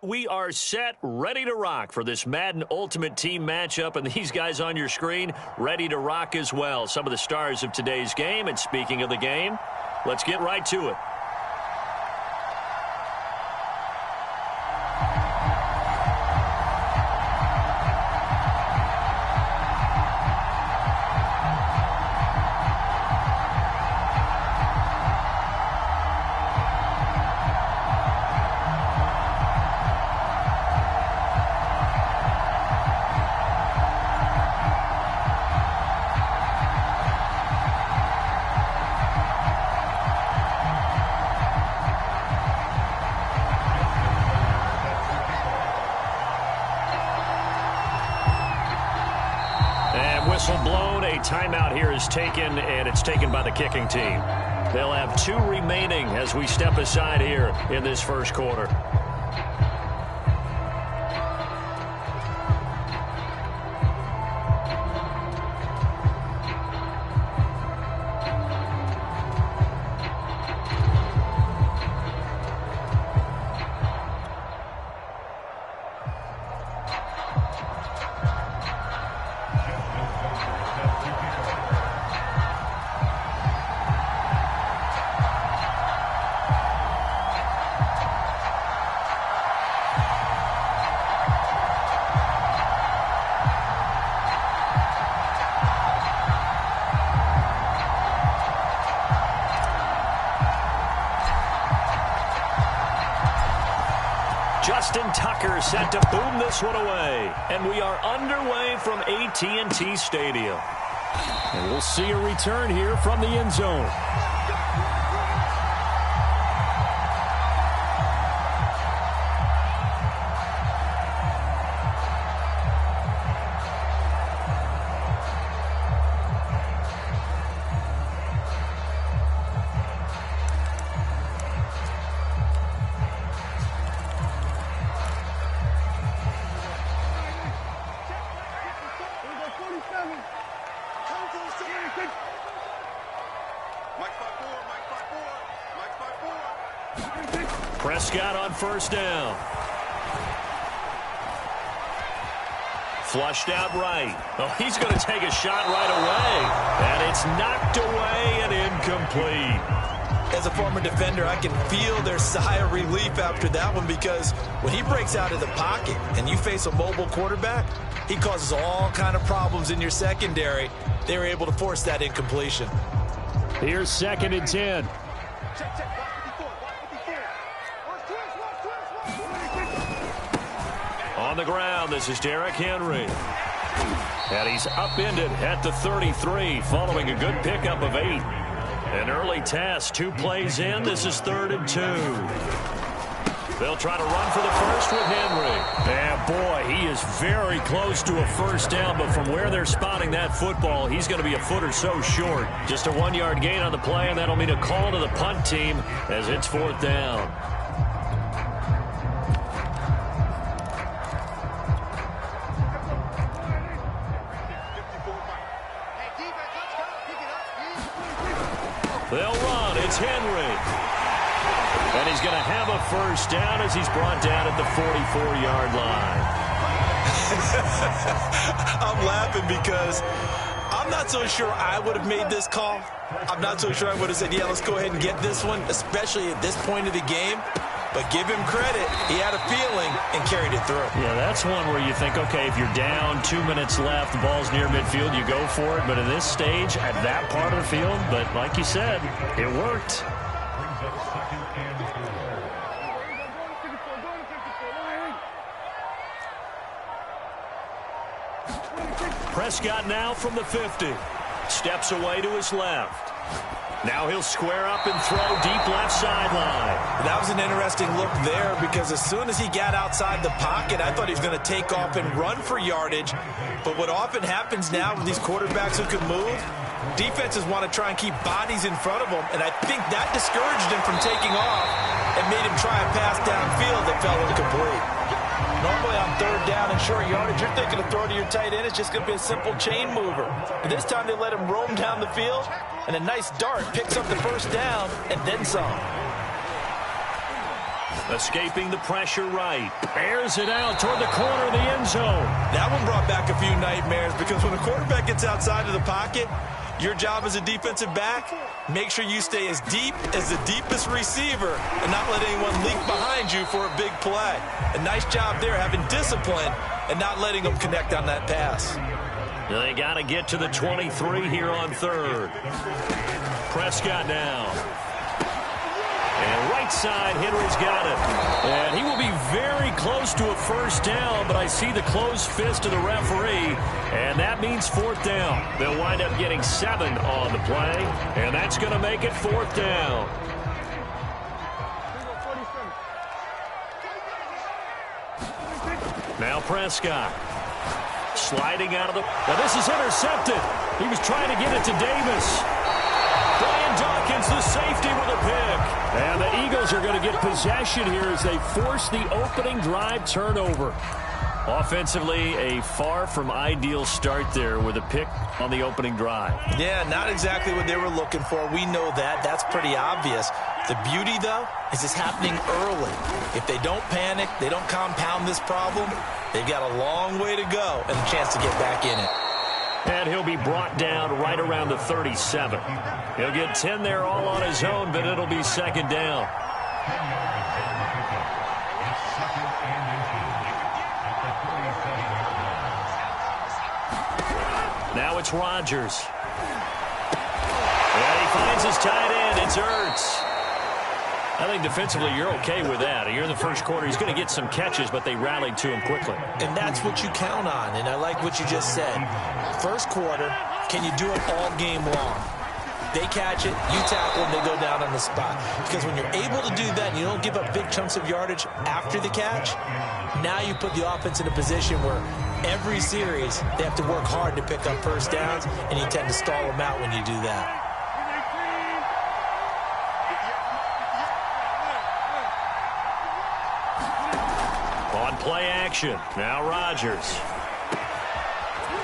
We are set, ready to rock for this Madden Ultimate Team matchup, and these guys on your screen ready to rock as well. Some of the stars of today's game, and speaking of the game, let's get right to it. Whistle blown, a timeout here is taken, and it's taken by the kicking team. They'll have 2 remaining as we step aside here in this first quarter. Justin Tucker set to boom this one away. And we are underway from AT&T Stadium. And we'll see a return here from the end zone. Prescott on first down. Flushed out right. Oh, he's going to take a shot right away. And it's knocked away and incomplete. As a former defender, I can feel their sigh of relief after that one, because when he breaks out of the pocket and you face a mobile quarterback, he causes all kind of problems in your secondary. They were able to force that incompletion. Here's 2nd and 10. On the ground, this is Derrick Henry. And he's upended at the 33 following a good pickup of 8. An early test, 2 plays in. This is 3rd and 2. They'll try to run for the first with Henry. And boy, he is very close to a first down, but from where they're spotting that football, he's going to be a foot or so short. Just a 1-yard gain on the play, and that'll mean a call to the punt team as it's 4th down. They'll run. It's Henry. And he's going to have a first down as he's brought down at the 44-yard line. I'm laughing because I'm not so sure I would have made this call. I'm not so sure I would have said, yeah, let's go ahead and get this one, especially at this point of the game. But give him credit. He had a feeling and carried it through. Yeah, that's one where you think, okay, if you're down, 2 minutes left, the ball's near midfield, you go for it. But at this stage, at that part of the field, but like you said, it worked. Prescott now from the 50. Steps away to his left. Now he'll square up and throw deep left sideline. That was an interesting look there, because as soon as he got outside the pocket, I thought he was going to take off and run for yardage. But what often happens now with these quarterbacks who can move, defenses want to try and keep bodies in front of them, and I think that discouraged him from taking off and made him try a pass downfield that fell incomplete. Normally on 3rd down and short yardage, you're thinking to throw to your tight end. It's just going to be a simple chain mover. But this time they let him roam down the field, and a nice dart picks up the first down and then some. Escaping the pressure right. Airs it out toward the corner of the end zone. That one brought back a few nightmares because when a quarterback gets outside of the pocket, your job as a defensive back, make sure you stay as deep as the deepest receiver and not let anyone leak behind you for a big play. A nice job there having discipline and not letting them connect on that pass. They got to get to the 23 here on third. Prescott now. And right side, Henry's got it. And he will be very close to a first down, but I see the closed fist of the referee, and that means fourth down. They'll wind up getting 7 on the play, and that's going to make it fourth down. Now Prescott. Sliding out of the... Now this is intercepted. He was trying to get it to Davis. Brian Dawkins, the safety with a pick. And the Eagles are going to get possession here as they force the opening drive turnover. Offensively, a far from ideal start there with a pick on the opening drive. Yeah, not exactly what they were looking for. We know that. That's pretty obvious. The beauty, though, is it's happening early. If they don't panic, they don't compound this problem, they've got a long way to go and a chance to get back in it. And he'll be brought down right around the 37. He'll get 10 there all on his own, but it'll be second down. Now it's Rodgers. And he finds his tight end. It's Ertz. I think defensively you're okay with that. You're in the first quarter. He's going to get some catches, but they rallied to him quickly. And that's what you count on, and I like what you just said. First quarter, can you do it all game long? They catch it, you tackle them, they go down on the spot. Because when you're able to do that and you don't give up big chunks of yardage after the catch, now you put the offense in a position where every series they have to work hard to pick up first downs, and you tend to stall them out when you do that. On play action, now Rodgers.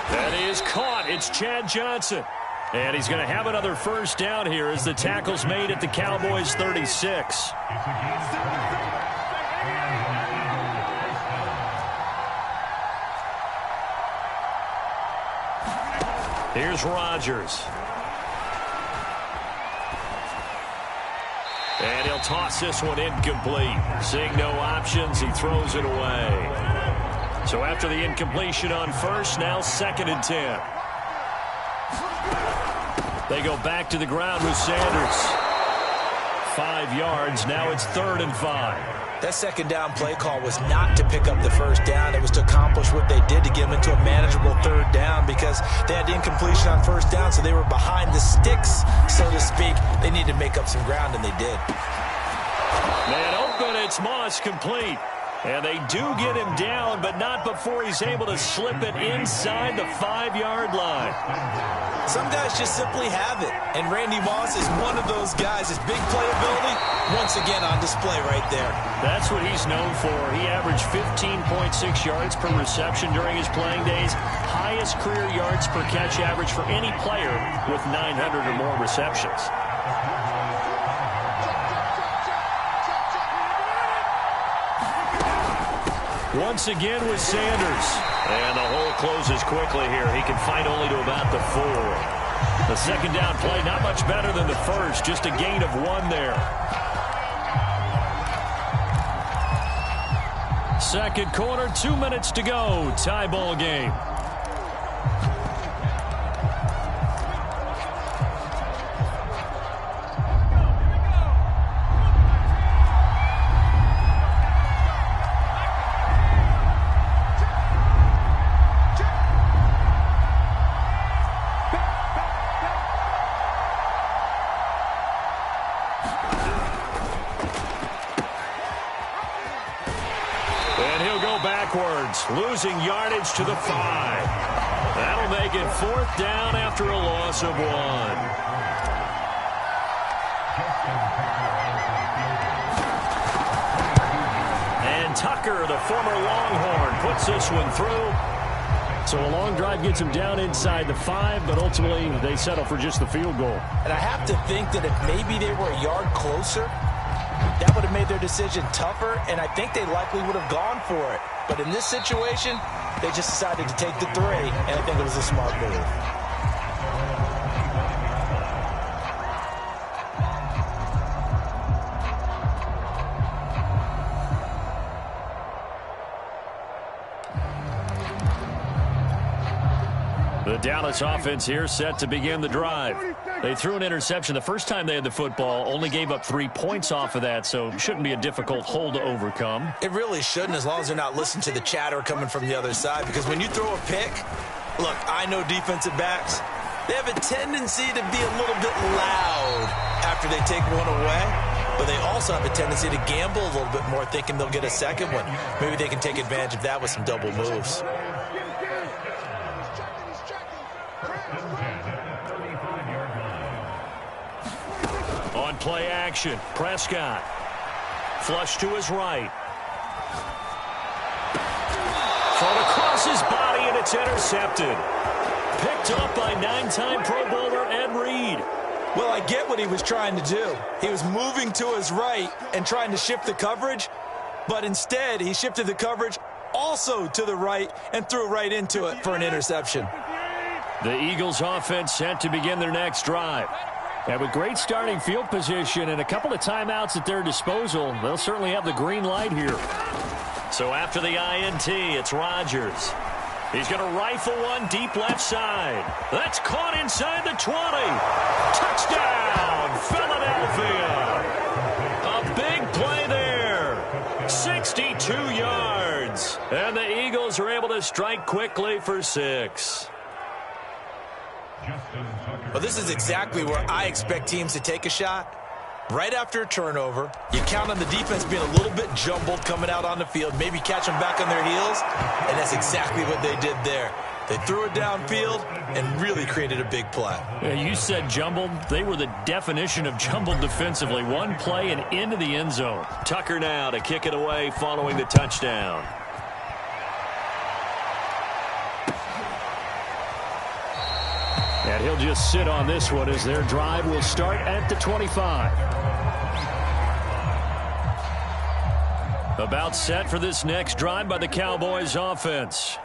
That is caught. It's Chad Johnson. And he's going to have another first down here as the tackle's made at the Cowboys' 36. Here's Rodgers. And he'll toss this one incomplete. Seeing no options, he throws it away. So after the incompletion on first, now 2nd and 10. They go back to the ground with Sanders. 5 yards. Now it's 3rd and 5. That second down play call was not to pick up the first down. It was to accomplish what they did to get them into a manageable 3rd down because they had the incompletion on first down, so they were behind the sticks, so to speak. They needed to make up some ground, and they did. Man open, it's Moss complete. And they do get him down, but not before he's able to slip it inside the 5-yard line. Some guys just simply have it, and Randy Moss is one of those guys. His big playability, once again on display right there. That's what he's known for. He averaged 15.6 yards per reception during his playing days. Highest career yards per catch average for any player with 900 or more receptions. Once again with Sanders. And the hole closes quickly here. He can fight only to about the 4. The second down play, not much better than the first. Just a gain of 1 there. Second quarter, 2 minutes to go. Tie ball game. Losing yardage to the 5. That'll make it 4th down after a loss of 1. And Tucker, the former Longhorn, puts this one through. So a long drive gets him down inside the 5, but ultimately they settle for just the field goal. And I have to think that if maybe they were a yard closer, that would have made their decision tougher, and I think they likely would have gone for it. But in this situation, they just decided to take the 3, and I think it was a smart move. The Dallas offense here set to begin the drive. They threw an interception the first time they had the football, only gave up 3 points off of that, so shouldn't be a difficult hole to overcome. It really shouldn't, as long as they're not listening to the chatter coming from the other side, because when you throw a pick, look, I know defensive backs, they have a tendency to be a little bit loud after they take one away, but they also have a tendency to gamble a little bit more, thinking they'll get a second one. Maybe they can take advantage of that with some double moves. On play action, Prescott. Flush to his right. Thrown across his body, and it's intercepted. Picked up by 9-time Pro Bowler Ed Reed. Well, I get what he was trying to do. He was moving to his right and trying to shift the coverage, but instead he shifted the coverage also to the right and threw right into it for an interception. The Eagles offense set to begin their next drive. And with great starting field position and a couple of timeouts at their disposal, they'll certainly have the green light here. So after the INT, it's Rodgers. He's going to rifle one deep left side. That's caught inside the 20. Touchdown, Philadelphia. A big play there. 62 yards. And the Eagles are able to strike quickly for 6. Well, this is exactly where I expect teams to take a shot. Right after a turnover, you count on the defense being a little bit jumbled coming out on the field, maybe catch them back on their heels, and that's exactly what they did there. They threw it downfield and really created a big play. Yeah, you said jumbled. They were the definition of jumbled defensively. One play and into the end zone. Tucker now to kick it away following the touchdown. And he'll just sit on this one as their drive will start at the 25. About set for this next drive by the Cowboys offense.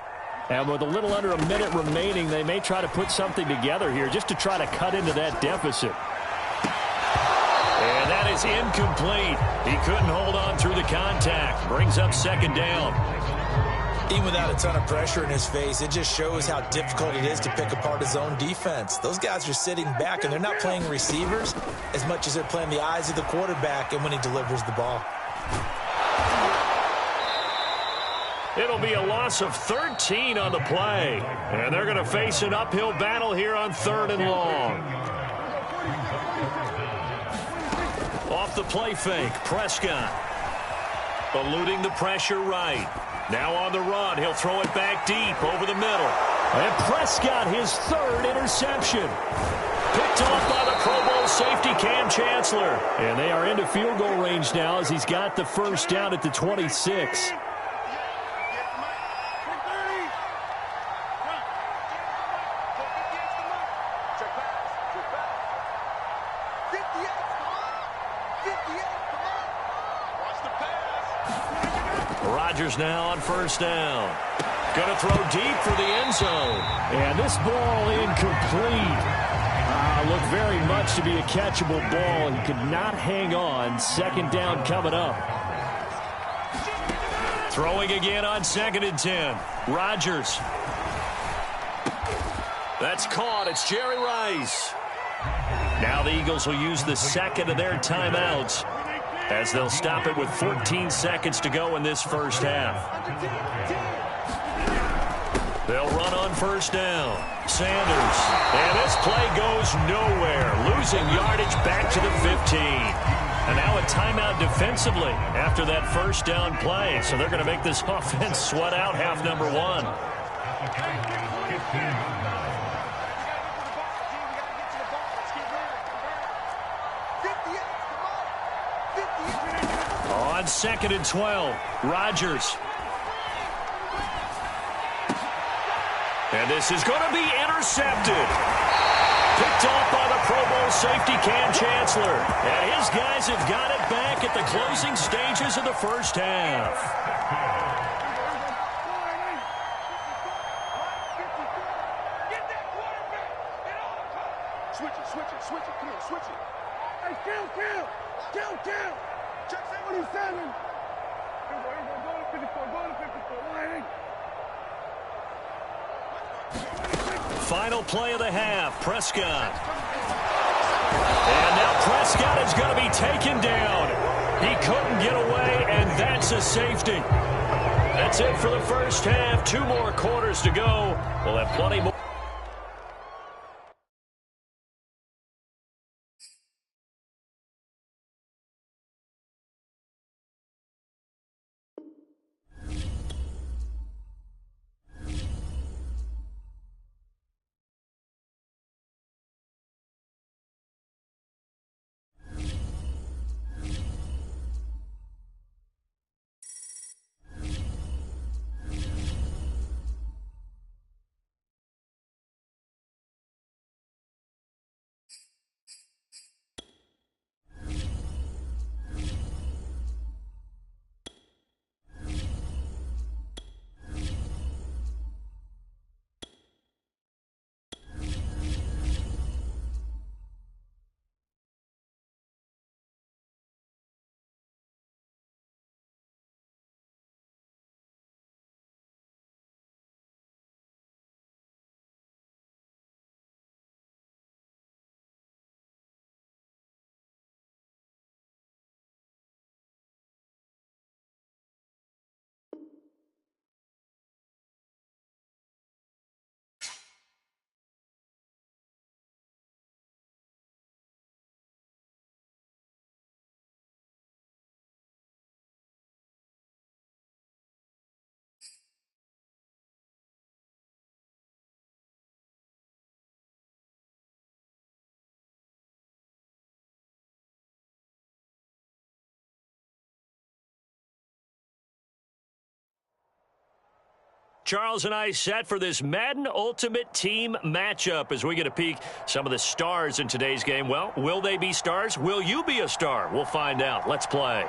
And with a little under a minute remaining, they may try to put something together here just to try to cut into that deficit. And that is incomplete. He couldn't hold on through the contact. Brings up second down. Even without a ton of pressure in his face, it just shows how difficult it is to pick apart his own defense. Those guys are sitting back, and they're not playing receivers as much as they're playing the eyes of the quarterback and when he delivers the ball. It'll be a loss of 13 on the play. And they're going to face an uphill battle here on 3rd and long. Off the play fake, Prescott. Eluding the pressure right. Now on the run, he'll throw it back deep over the middle. And Prescott, his 3rd interception. Picked off by the Pro Bowl safety Cam Chancellor. And they are into field goal range now as he's got the first down at the 26. Rodgers now on first down. Going to throw deep for the end zone. And this ball incomplete. Looked very much to be a catchable ball. He could not hang on. Second down coming up. Throwing again on 2nd and 10. Rodgers. That's caught. It's Jerry Rice. Now the Eagles will use the second of their timeouts, as they'll stop it with 14 seconds to go in this first half. They'll run on first down. Sanders. And this play goes nowhere. Losing yardage back to the 15. And now a timeout defensively after that first down play. So they're going to make this offense sweat out half number 1. On 2nd and 12, Rodgers. And this is going to be intercepted. Picked off by the Pro Bowl safety, Cam Chancellor. And his guys have got it back at the closing stages of the first half. Switch it. Come on, switch it. Hey, kill. Check 27. Go to 54. Final play of the half, Prescott. And now Prescott is going to be taken down. He couldn't get away, and that's a safety. That's it for the first half. 2 more quarters to go. We'll have plenty more. Charles and I set for this Madden Ultimate Team matchup as we get a peek some of the stars in today's game. Well, will they be stars? Will you be a star? We'll find out. Let's play.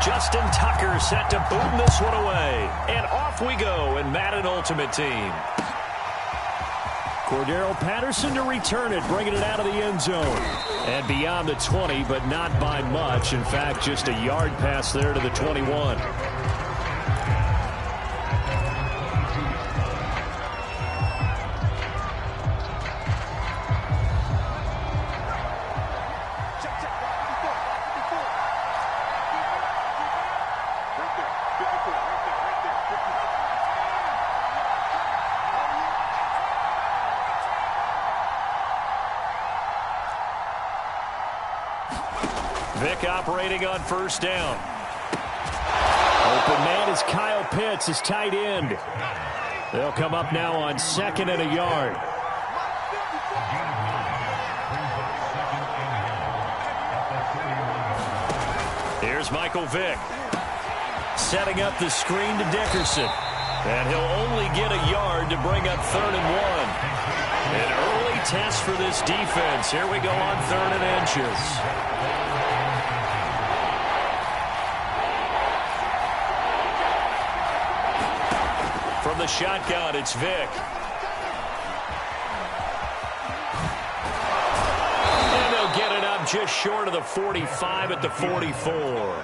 Justin Tucker set to boom this one away. And off we go in Madden Ultimate Team. Cordero Patterson to return it, bringing it out of the end zone. And beyond the 20, but not by much. In fact, just a yard pass there to the 21. Vic operating on first down. Open man is Kyle Pitts, his tight end. They'll come up now on 2nd and a yard. Here's Michael Vick. Setting up the screen to Dickerson. And he'll only get a yard to bring up 3rd and 1. An early test for this defense. Here we go on 3rd and inches. From the shotgun, it's Vick. And they'll get it up just short of the 45 at the 44.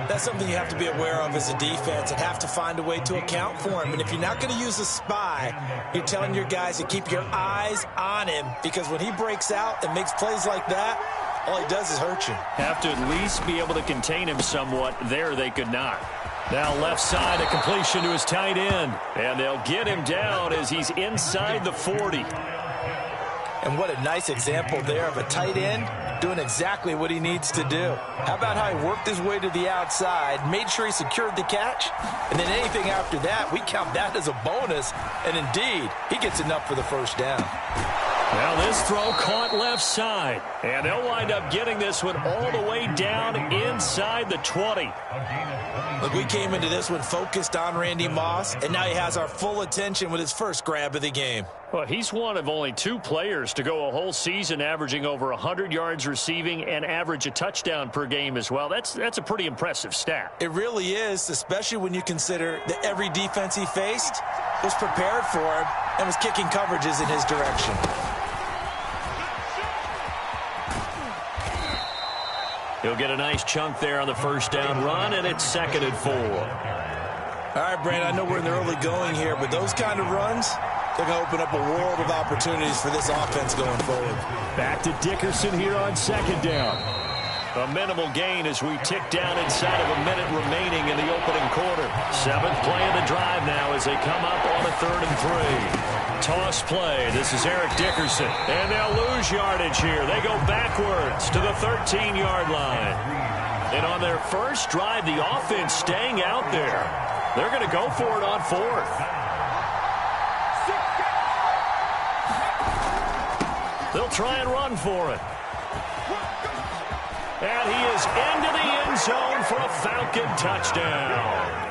That's something you have to be aware of as a defense and have to find a way to account for him. And if you're not going to use a spy, you're telling your guys to keep your eyes on him, because when he breaks out and makes plays like that, all he does is hurt you. Have to at least be able to contain him somewhat. There they could not. Now left side, a completion to his tight end. And they'll get him down as he's inside the 40. And what a nice example there of a tight end doing exactly what he needs to do. How about how he worked his way to the outside, made sure he secured the catch, and then anything after that, we count that as a bonus, and indeed, he gets enough for the first down. Now this throw caught left side, and they'll wind up getting this one all the way down inside the 20. Look, we came into this one focused on Randy Moss, and now he has our full attention with his first grab of the game. Well, he's one of only 2 players to go a whole season averaging over 100 yards receiving and average a touchdown per game as well. That's a pretty impressive stat. It really is, especially when you consider that every defense he faced was prepared for him and was kicking coverages in his direction. He'll get a nice chunk there on the first down run, and it's 2nd and 4. All right, Brandon, I know we're in the early going here, but those kind of runs, they're going to open up a world of opportunities for this offense going forward. Back to Dickerson here on 2nd down. A minimal gain as we tick down inside of a minute remaining in the opening quarter. 7th play of the drive now as they come up on a 3rd and 3. Toss play. This is Eric Dickerson. And they'll lose yardage here. They go backwards to the 13-yard line. And on their first drive, the offense staying out there. They're going to go for it on 4th. They'll try and run for it. And he is into the end zone for a Falcon touchdown.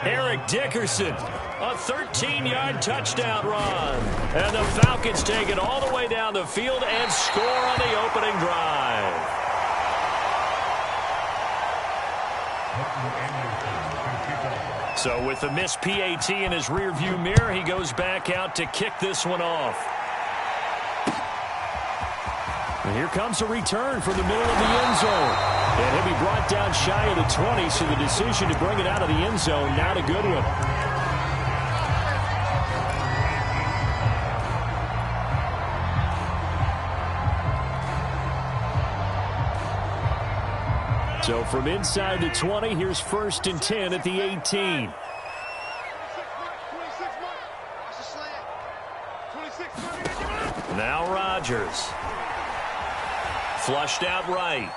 Eric Dickerson, a 13-yard touchdown run. And the Falcons take it all the way down the field and score on the opening drive. So with the missed PAT in his rearview mirror, he goes back out to kick this one off. And here comes a return from the middle of the end zone. And he'll be brought down shy of the 20, so the decision to bring it out of the end zone, not a good one. So from inside the 20, here's 1st and 10 at the 18. Now Rodgers. Flushed out right.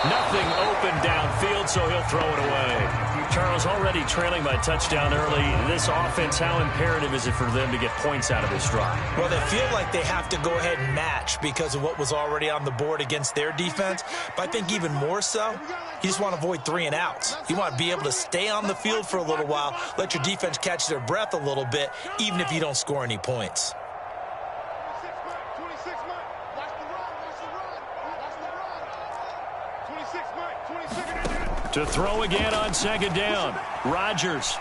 Nothing open downfield, so he'll throw it away. Charles, already trailing by touchdown early. This offense, how imperative is it for them to get points out of this drive? Well, they feel like they have to go ahead and match because of what was already on the board against their defense. But I think even more so, you just want to avoid 3 and outs. You want to be able to stay on the field for a little while, let your defense catch their breath a little bit, even if you don't score any points. To throw again on 2nd down. Rodgers.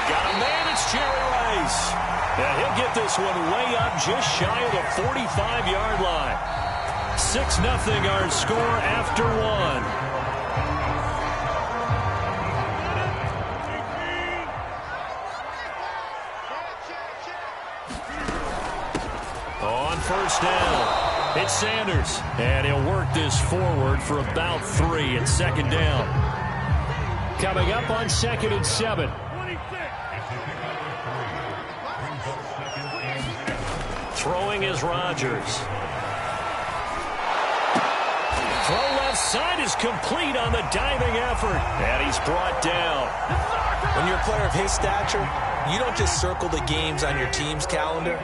Got a man, it's Jerry Rice. Yeah, he'll get this one way up just shy of the 45-yard line. 6-0 our score after 1. On 1st down. It's Sanders, and he'll work this forward for about 3 at 2nd down. Coming up on 2nd and 7. Throwing is Rodgers. Throw left side is complete on the diving effort, and he's brought down. When you're a player of his stature, you don't just circle the games on your team's calendar.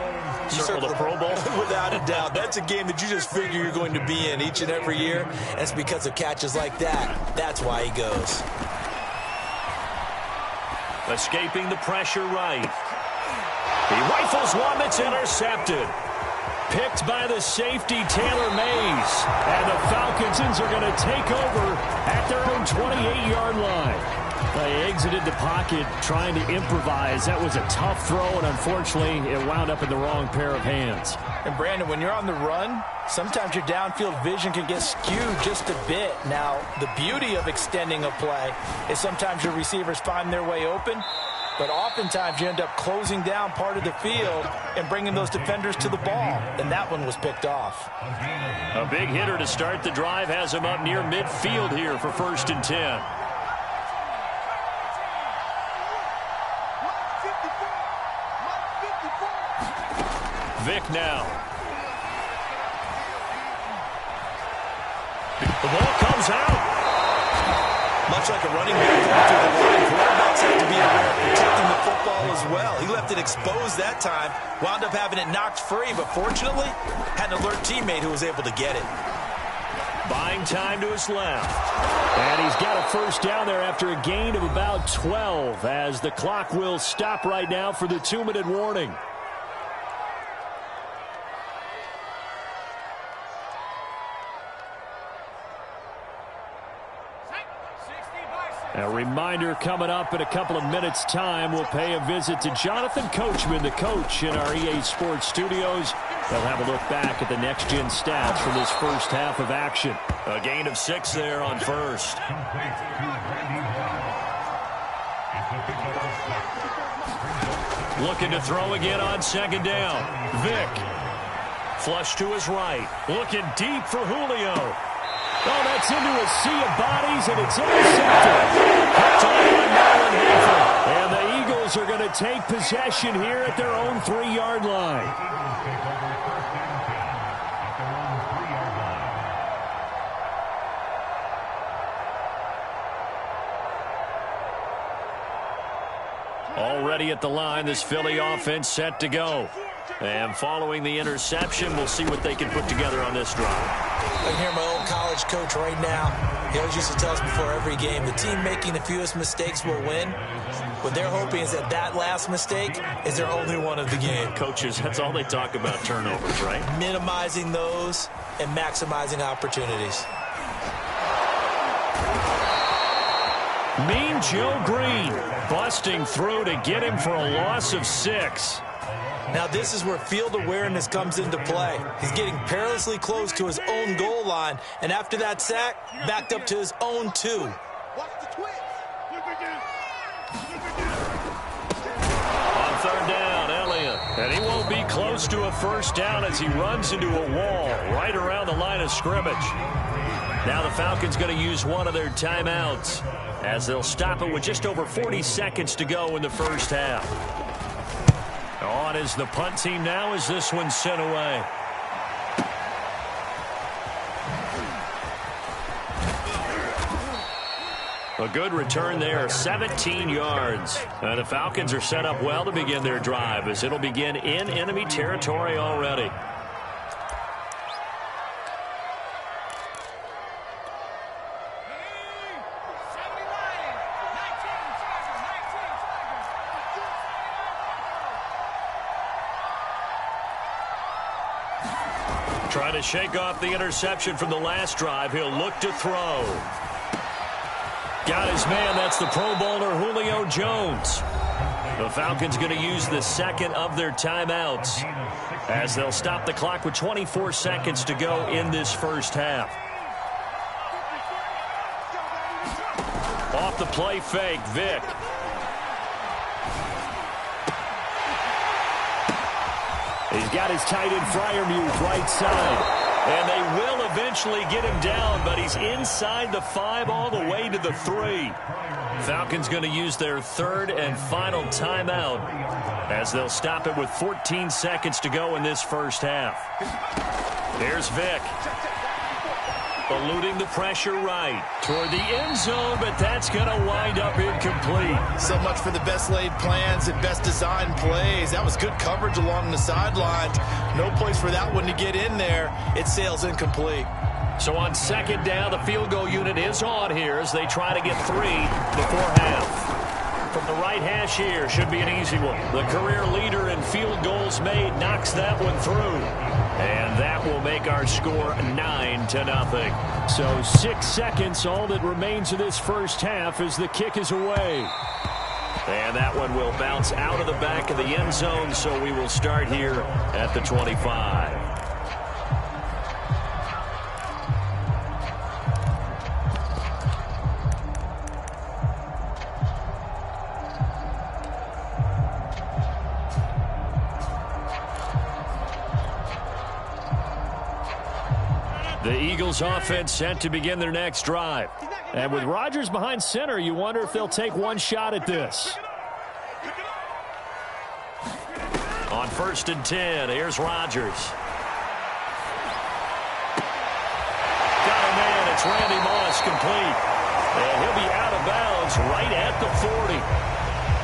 You circle the Pro Bowl? Without a doubt. That's a game that you just figure you're going to be in each and every year. And it's because of catches like that. That's why he goes. Escaping the pressure right. He rifles one that's intercepted. Picked by the safety, Taylor Mays. And the Falcons are going to take over at their own 28-yard line. They exited the pocket trying to improvise. That was a tough throw, and unfortunately, it wound up in the wrong pair of hands. And, Brandon, when you're on the run, sometimes your downfield vision can get skewed just a bit. Now, the beauty of extending a play is sometimes your receivers find their way open, but oftentimes you end up closing down part of the field and bringing those defenders to the ball, and that one was picked off. A big hitter to start the drive has him up near midfield here for 1st and 10. Vic now. The ball comes out. Much like a running back going through the line, quarterbacks have to be aware of protecting the football as well. He left it exposed that time, wound up having it knocked free, but fortunately had an alert teammate who was able to get it. Buying time to his left. And he's got a first down there after a gain of about 12 as the clock will stop right now for the 2-minute warning. A reminder coming up in a couple of minutes' time. We'll pay a visit to Jonathan Coachman, the coach in our EA Sports studios. They'll have a look back at the next-gen stats from this first half of action. A gain of 6 there on first. Looking to throw again on second down. Vic. Flush to his right. Looking deep for Julio. Oh, that's into a sea of bodies, and it's intercepted. Picked off by Marlon Hafer. And the Eagles are going to take possession here at their own 3-yard line. Already at the line, this Philly offense set to go. And following the interception, we'll see what they can put together on this drive. I can hear my old college coach right now. He always used to tell us before every game, the team making the fewest mistakes will win. What they're hoping is that last mistake is their only one of the game. Coaches, that's all they talk about, turnovers, right? Minimizing those and maximizing opportunities. Mean Joe Green busting through to get him for a loss of 6. Now this is where field awareness comes into play. He's getting perilously close to his own goal line, and after that sack, backed up to his own 2. Watch the twist. Look again. On third down, Elliott. And he won't be close to a first down as he runs into a wall right around the line of scrimmage. Now the Falcons going to use one of their timeouts as they'll stop it with just over 40 seconds to go in the first half. On is the punt team now as this one's sent away. A good return there, 17 yards. The Falcons are set up well to begin their drive as it'll begin in enemy territory already. Trying to shake off the interception from the last drive. He'll look to throw. Got his man. That's the Pro Bowler Julio Jones. The Falcons going to use the second of their timeouts as they'll stop the clock with 24 seconds to go in this first half. Off the play fake, Vic. He's got his tight end Freiermuth right side. And they will eventually get him down, but he's inside the 5 all the way to the 3. Falcons going to use their third and final timeout as they'll stop it with 14 seconds to go in this first half. Here's Vic. Eluding the pressure right toward the end zone, but that's going to wind up incomplete. So much for the best laid plans and best designed plays. That was good coverage along the sidelines. No place for that one to get in there. It sails incomplete. So on second down, the field goal unit is on here as they try to get 3 before half. From the right hash here, should be an easy one. The career leader in field goals made knocks that one through. And that will make our score 9-0. So 6 seconds, all that remains of this first half as the kick is away. And that one will bounce out of the back of the end zone, so we will start here at the 25. The Eagles offense set to begin their next drive. And with Rodgers behind center, you wonder if they'll take one shot at this. On 1st and 10, here's Rodgers. Got a man, it's Randy Moss, complete. And he'll be out of bounds right at the 40.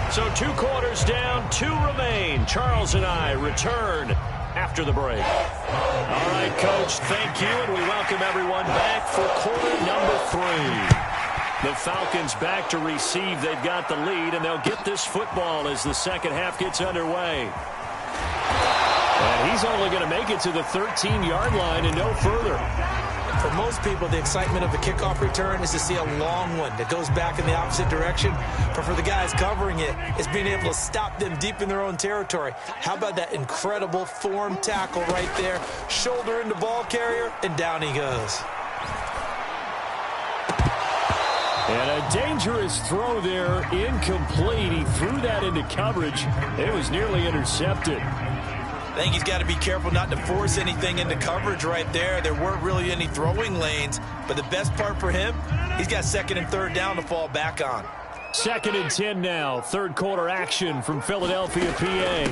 So 2 quarters down, 2 remain. Charles and I return after the break. All right, Coach, thank you, and we welcome everyone back for quarter number 3. The Falcons back to receive. They've got the lead, and they'll get this football as the second half gets underway. And he's only going to make it to the 13-yard line and no further. For most people, the excitement of a kickoff return is to see a long one that goes back in the opposite direction. But for the guys covering it, it's being able to stop them deep in their own territory. How about that incredible form tackle right there? Shoulder into ball carrier, and down he goes. And a dangerous throw there, incomplete. He threw that into coverage. It was nearly intercepted. I think he's got to be careful not to force anything into coverage right there. There weren't really any throwing lanes, but the best part for him, he's got 2nd and 3rd down to fall back on. 2nd and 10 now, 3rd quarter action from Philadelphia, PA.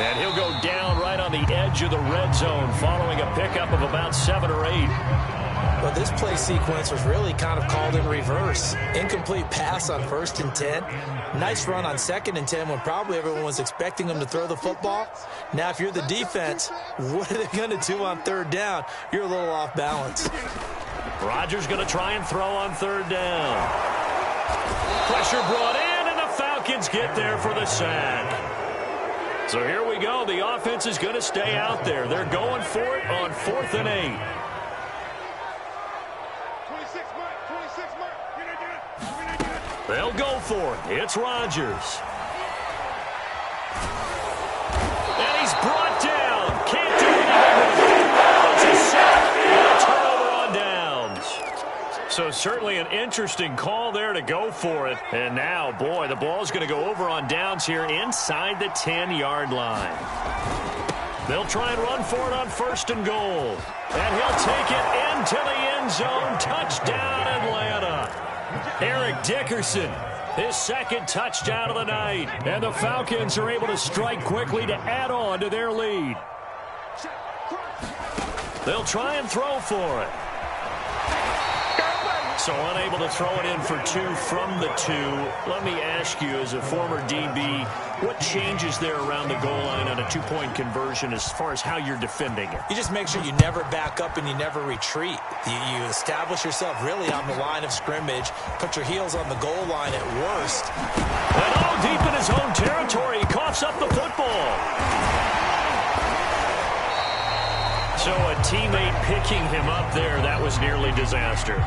And he'll go down right on the edge of the red zone following a pickup of about 7 or 8. Well, this play sequence was really kind of called in reverse. Incomplete pass on 1st and 10. Nice run on 2nd and 10 when probably everyone was expecting him to throw the football. Now, if you're the defense, what are they going to do on 3rd down? You're a little off balance. Rodgers going to try and throw on 3rd down. Pressure brought in, and the Falcons get there for the sack. So here we go. The offense is going to stay out there. They're going for it on 4th and 8. They'll go for it. It's Rodgers. And he's brought down. Can't do anything with it. It's a sack and a turnover on downs. So certainly an interesting call there to go for it. And now, boy, the ball's going to go over on downs here inside the 10-yard line. They'll try and run for it on 1st and goal. And he'll take it into the end zone. Touchdown, Atlanta. Eric Dickerson, his 2nd touchdown of the night. And the Falcons are able to strike quickly to add on to their lead. They'll try and throw for it. So unable to throw it in for 2 from the 2. Let me ask you, as a former DB, what changes there around the goal line on a 2-point conversion as far as how you're defending it? You just make sure you never back up and you never retreat. You establish yourself really on the line of scrimmage, put your heels on the goal line at worst. And deep in his own territory, he coughs up the football. So a teammate picking him up there, that was nearly disaster.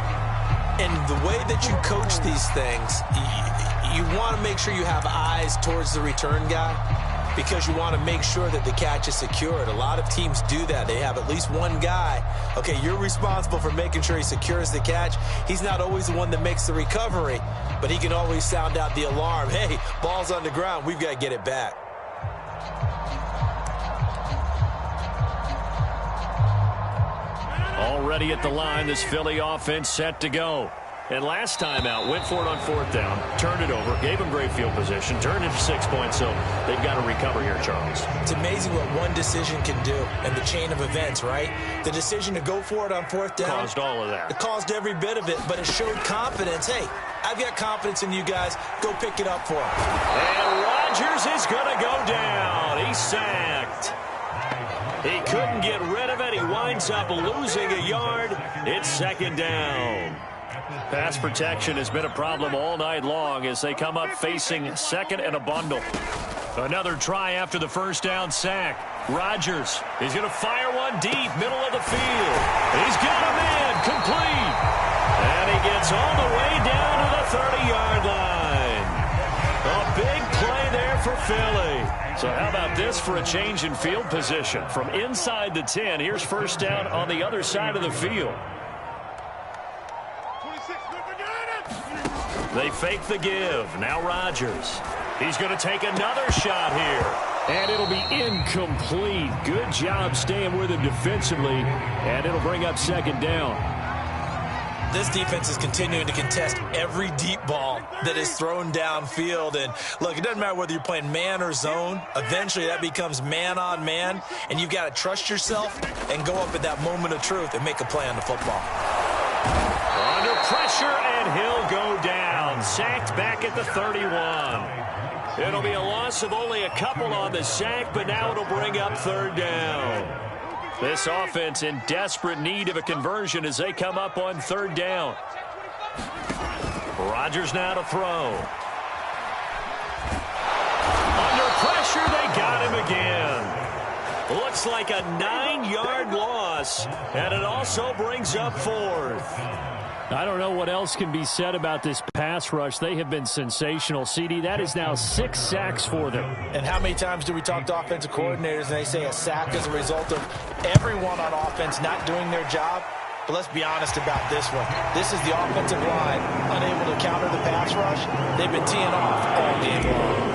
And the way that you coach these things, you want to make sure you have eyes towards the return guy because you want to make sure that the catch is secured. A lot of teams do that. They have at least one guy. Okay, you're responsible for making sure he secures the catch. He's not always the one that makes the recovery, but he can always sound out the alarm. Hey, ball's on the ground. We've got to get it back. Already at the line, this Philly offense set to go. And last time out, went for it on 4th down, turned it over, gave him great field position, turned it to 6 points, so they've got to recover here, Charles. It's amazing what one decision can do in the chain of events, right? The decision to go for it on 4th down. Caused all of that. It caused every bit of it, but it showed confidence. Hey, I've got confidence in you guys. Go pick it up for him. And Rodgers is going to go down. He's sacked. He couldn't get rid of it. He winds up losing a yard. It's 2nd down. Pass protection has been a problem all night long as they come up facing 2nd and a bundle. Another try after the 1st down sack. Rodgers is going to fire one deep, middle of the field. He's got a man, complete. And he gets all the way down to the 30-yard line. A big play there for Philly. So how about this for a change in field position? From inside the 10, here's 1st down on the other side of the field. They fake the give. Now Rodgers. He's going to take another shot here. And it'll be incomplete. Good job staying with him defensively. And it'll bring up 2nd down. this defense is continuing to contest every deep ball that is thrown downfield. And look, it doesn't matter whether you're playing man or zone. Eventually that becomes man on man, and you've got to trust yourself and go up at that moment of truth and make a play on the football. Under pressure, and he'll go down. Sacked back at the 31. It'll be a loss of only a couple on the sack, but now it'll bring up third down. This offense in desperate need of a conversion as they come up on third down. Rodgers now to throw. Under pressure, they got him again. Looks like a 9-yard loss, and it also brings up fourth. I don't know what else can be said about this pass rush. They have been sensational. CD, that is now 6 sacks for them. And how many times do we talk to offensive coordinators and they say a sack is a result of everyone on offense not doing their job? But let's be honest about this one. This is the offensive line unable to counter the pass rush. They've been teeing off all game long.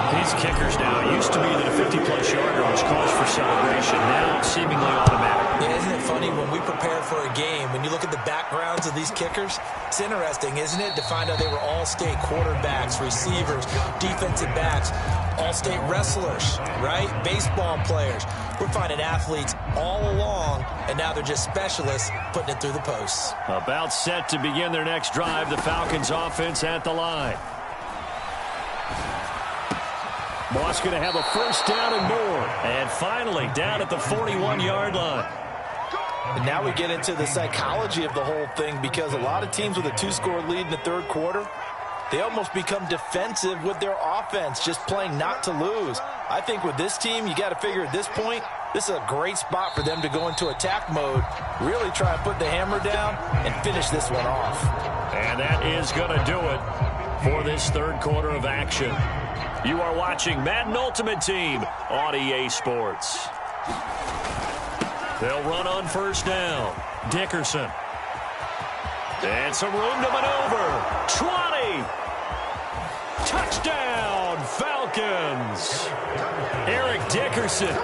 These kickers now, used to be that a 50-plus yarder was cause for celebration. Now seemingly automatic. Yeah, isn't it funny when we prepare for a game, when you look at the backgrounds of these kickers, it's interesting, isn't it, to find out they were all-state quarterbacks, receivers, defensive backs, all-state wrestlers, right? Baseball players. We're finding athletes all along, and now they're just specialists putting it through the posts. About set to begin their next drive, the Falcons offense at the line. Moss going to have a first down and more. And finally, down at the 41-yard line. And now we get into the psychology of the whole thing, because a lot of teams with a 2-score lead in the third quarter, they almost become defensive with their offense, just playing not to lose. I think with this team, you got to figure at this point, this is a great spot for them to go into attack mode, really try and put the hammer down and finish this one off. And that is going to do it for this third quarter of action. You are watching Madden Ultimate Team on EA Sports. They'll run on first down. Dickerson. And some room to maneuver. 20. Touchdown, Falcons. Eric Dickerson,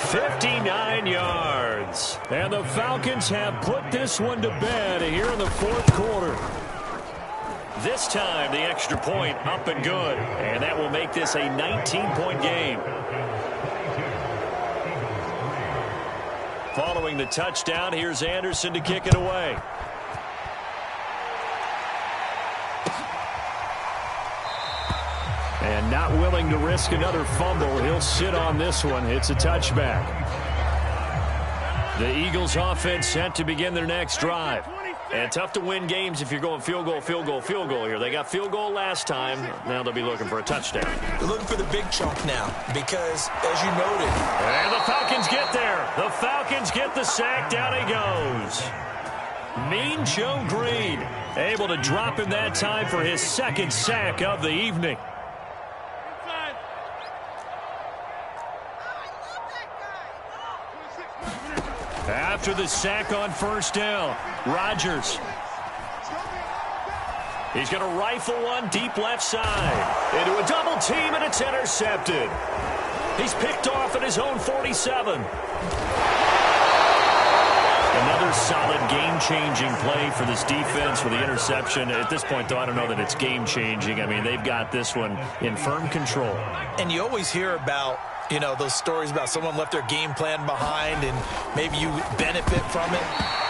59 yards. And the Falcons have put this one to bed here in the fourth quarter. This time, the extra point up and good. And that will make this a 19-point game. Following the touchdown, here's Anderson to kick it away. And not willing to risk another fumble, he'll sit on this one. It's a touchback. The Eagles offense set to begin their next drive. And tough to win games if you're going field goal, field goal, field goal here. They got field goal last time. Now they'll be looking for a touchdown. They're looking for the big chunk now because, as you noted. And the Falcons get there. The Falcons get the sack. Down he goes. Mean Joe Green able to drop him that time for his second sack of the evening. After the sack on first down, Rodgers. He's going to rifle one deep left side. Into a double team, and it's intercepted. He's picked off at his own 47. Another solid game-changing play for this defense with the interception. At this point, though, I don't know that it's game-changing. I mean, they've got this one in firm control. And you always hear about, you know, those stories about someone left their game plan behind and maybe you benefit from it.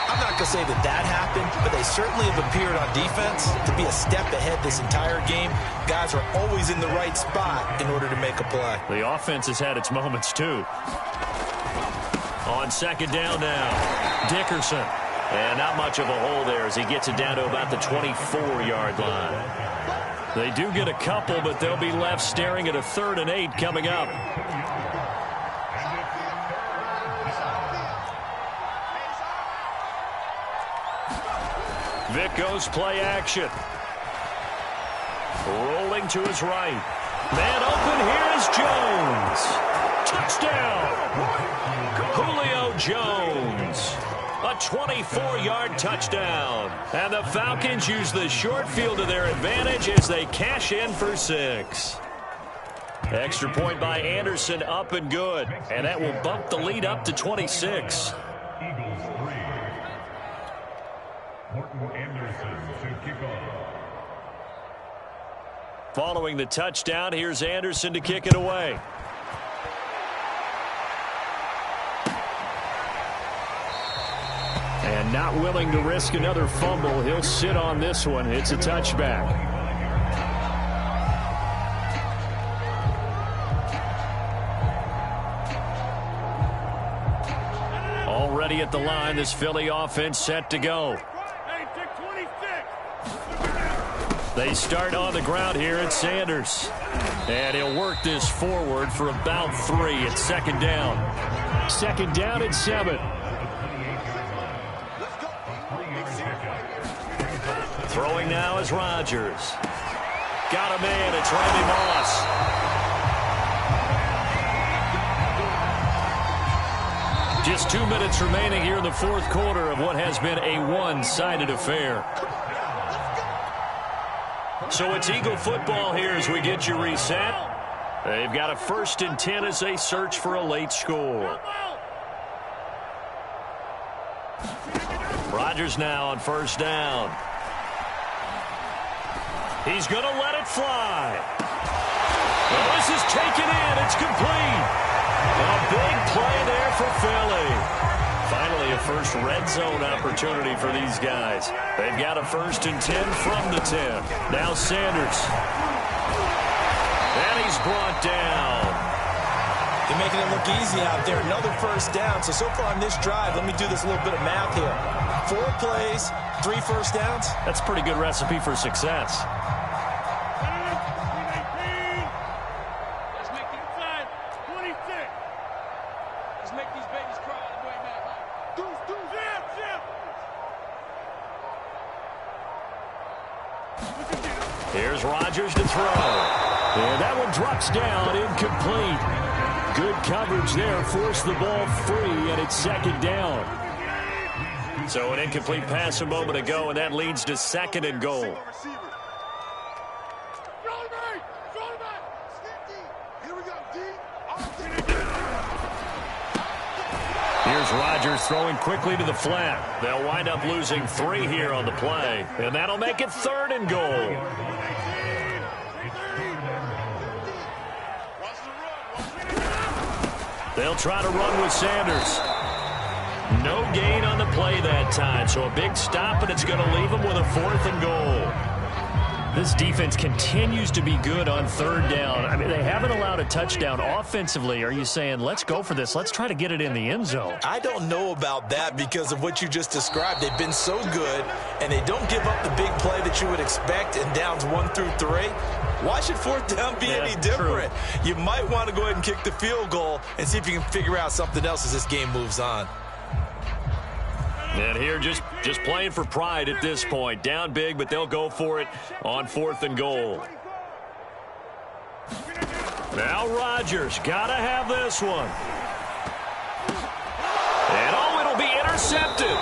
I'm not going to say that that happened, but they certainly have appeared on defense to be a step ahead this entire game. Guys are always in the right spot in order to make a play. The offense has had its moments, too. On second down now, Dickerson. And not much of a hole there as he gets it down to about the 24-yard line. They do get a couple, but they'll be left staring at a 3rd and 8 coming up. Vic goes play action. Rolling to his right. Man open, here is Jones. Touchdown. Julio Jones. A 24-yard touchdown. And the Falcons use the short field to their advantage as they cash in for 6. Extra point by Anderson, up and good. And that will bump the lead up to 26. Anderson to kick off. Following the touchdown, here's Anderson to kick it away. And not willing to risk another fumble, he'll sit on this one. It's a touchback. Already at the line, this Philly offense set to go. They start on the ground here at Sanders. And he'll work this forward for about 3. It's second down. Second down and 7. Throwing now is Rodgers. Got him in. It's Randy Moss. Just 2 minutes remaining here in the fourth quarter of what has been a one-sided affair. So it's Eagle football here as we get you reset. They've got a 1st and 10 as they search for a late score. Rodgers now on 1st down. He's going to let it fly. Well, this is taken in. It's complete. A big play there for Philly. Finally, a first red zone opportunity for these guys. They've got a 1st and 10 from the 10. Now Sanders. And he's brought down. They're making it look easy out there. Another 1st down. So far on this drive, let me do this little bit of math here. 4 plays, 3 1st downs. That's a pretty good recipe for success. Here's Rodgers to throw. And that one drops down, incomplete. Good coverage there, forced the ball free, and it's second down. So an incomplete pass a moment ago, and that leads to 2nd and goal. Here's Rodgers throwing quickly to the flat. They'll wind up losing 3 here on the play, and that'll make it 3rd and goal. They'll try to run with Sanders. No gain on the play that time, so a big stop, and it's going to leave them with a 4th and goal. This defense continues to be good on 3rd down. I mean, they haven't allowed a touchdown offensively. Are you saying, let's go for this? Let's try to get it in the end zone. I don't know about that because of what you just described. They've been so good, and they don't give up the big play that you would expect in downs 1 through 3. Why should 4th down be any different? True. You might want to go ahead and kick the field goal and see if you can figure out something else as this game moves on. And here just playing for pride at this point. Down big, but they'll go for it on 4th and goal. Now Rodgers, got to have this one. And it'll be intercepted.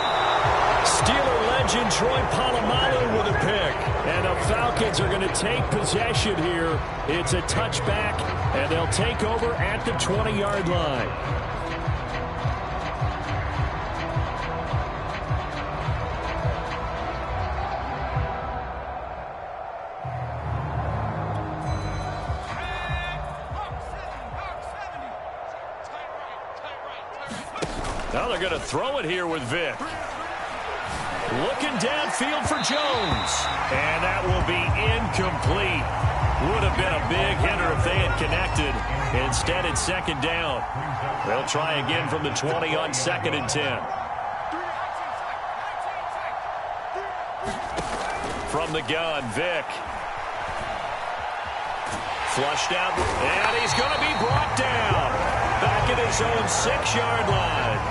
Steeler legend Troy Polamalu with a pick. And the Falcons are going to take possession here. It's a touchback, and they'll take over at the 20-yard line. Now they're going to throw it here with Vick. Looking downfield for Jones. And that will be incomplete. Would have been a big hitter if they had connected. Instead, it's 2nd down. They'll try again from the 20 on 2nd and 10. From the gun, Vick. Flushed out, and he's going to be brought down. Back at his own 6-yard line.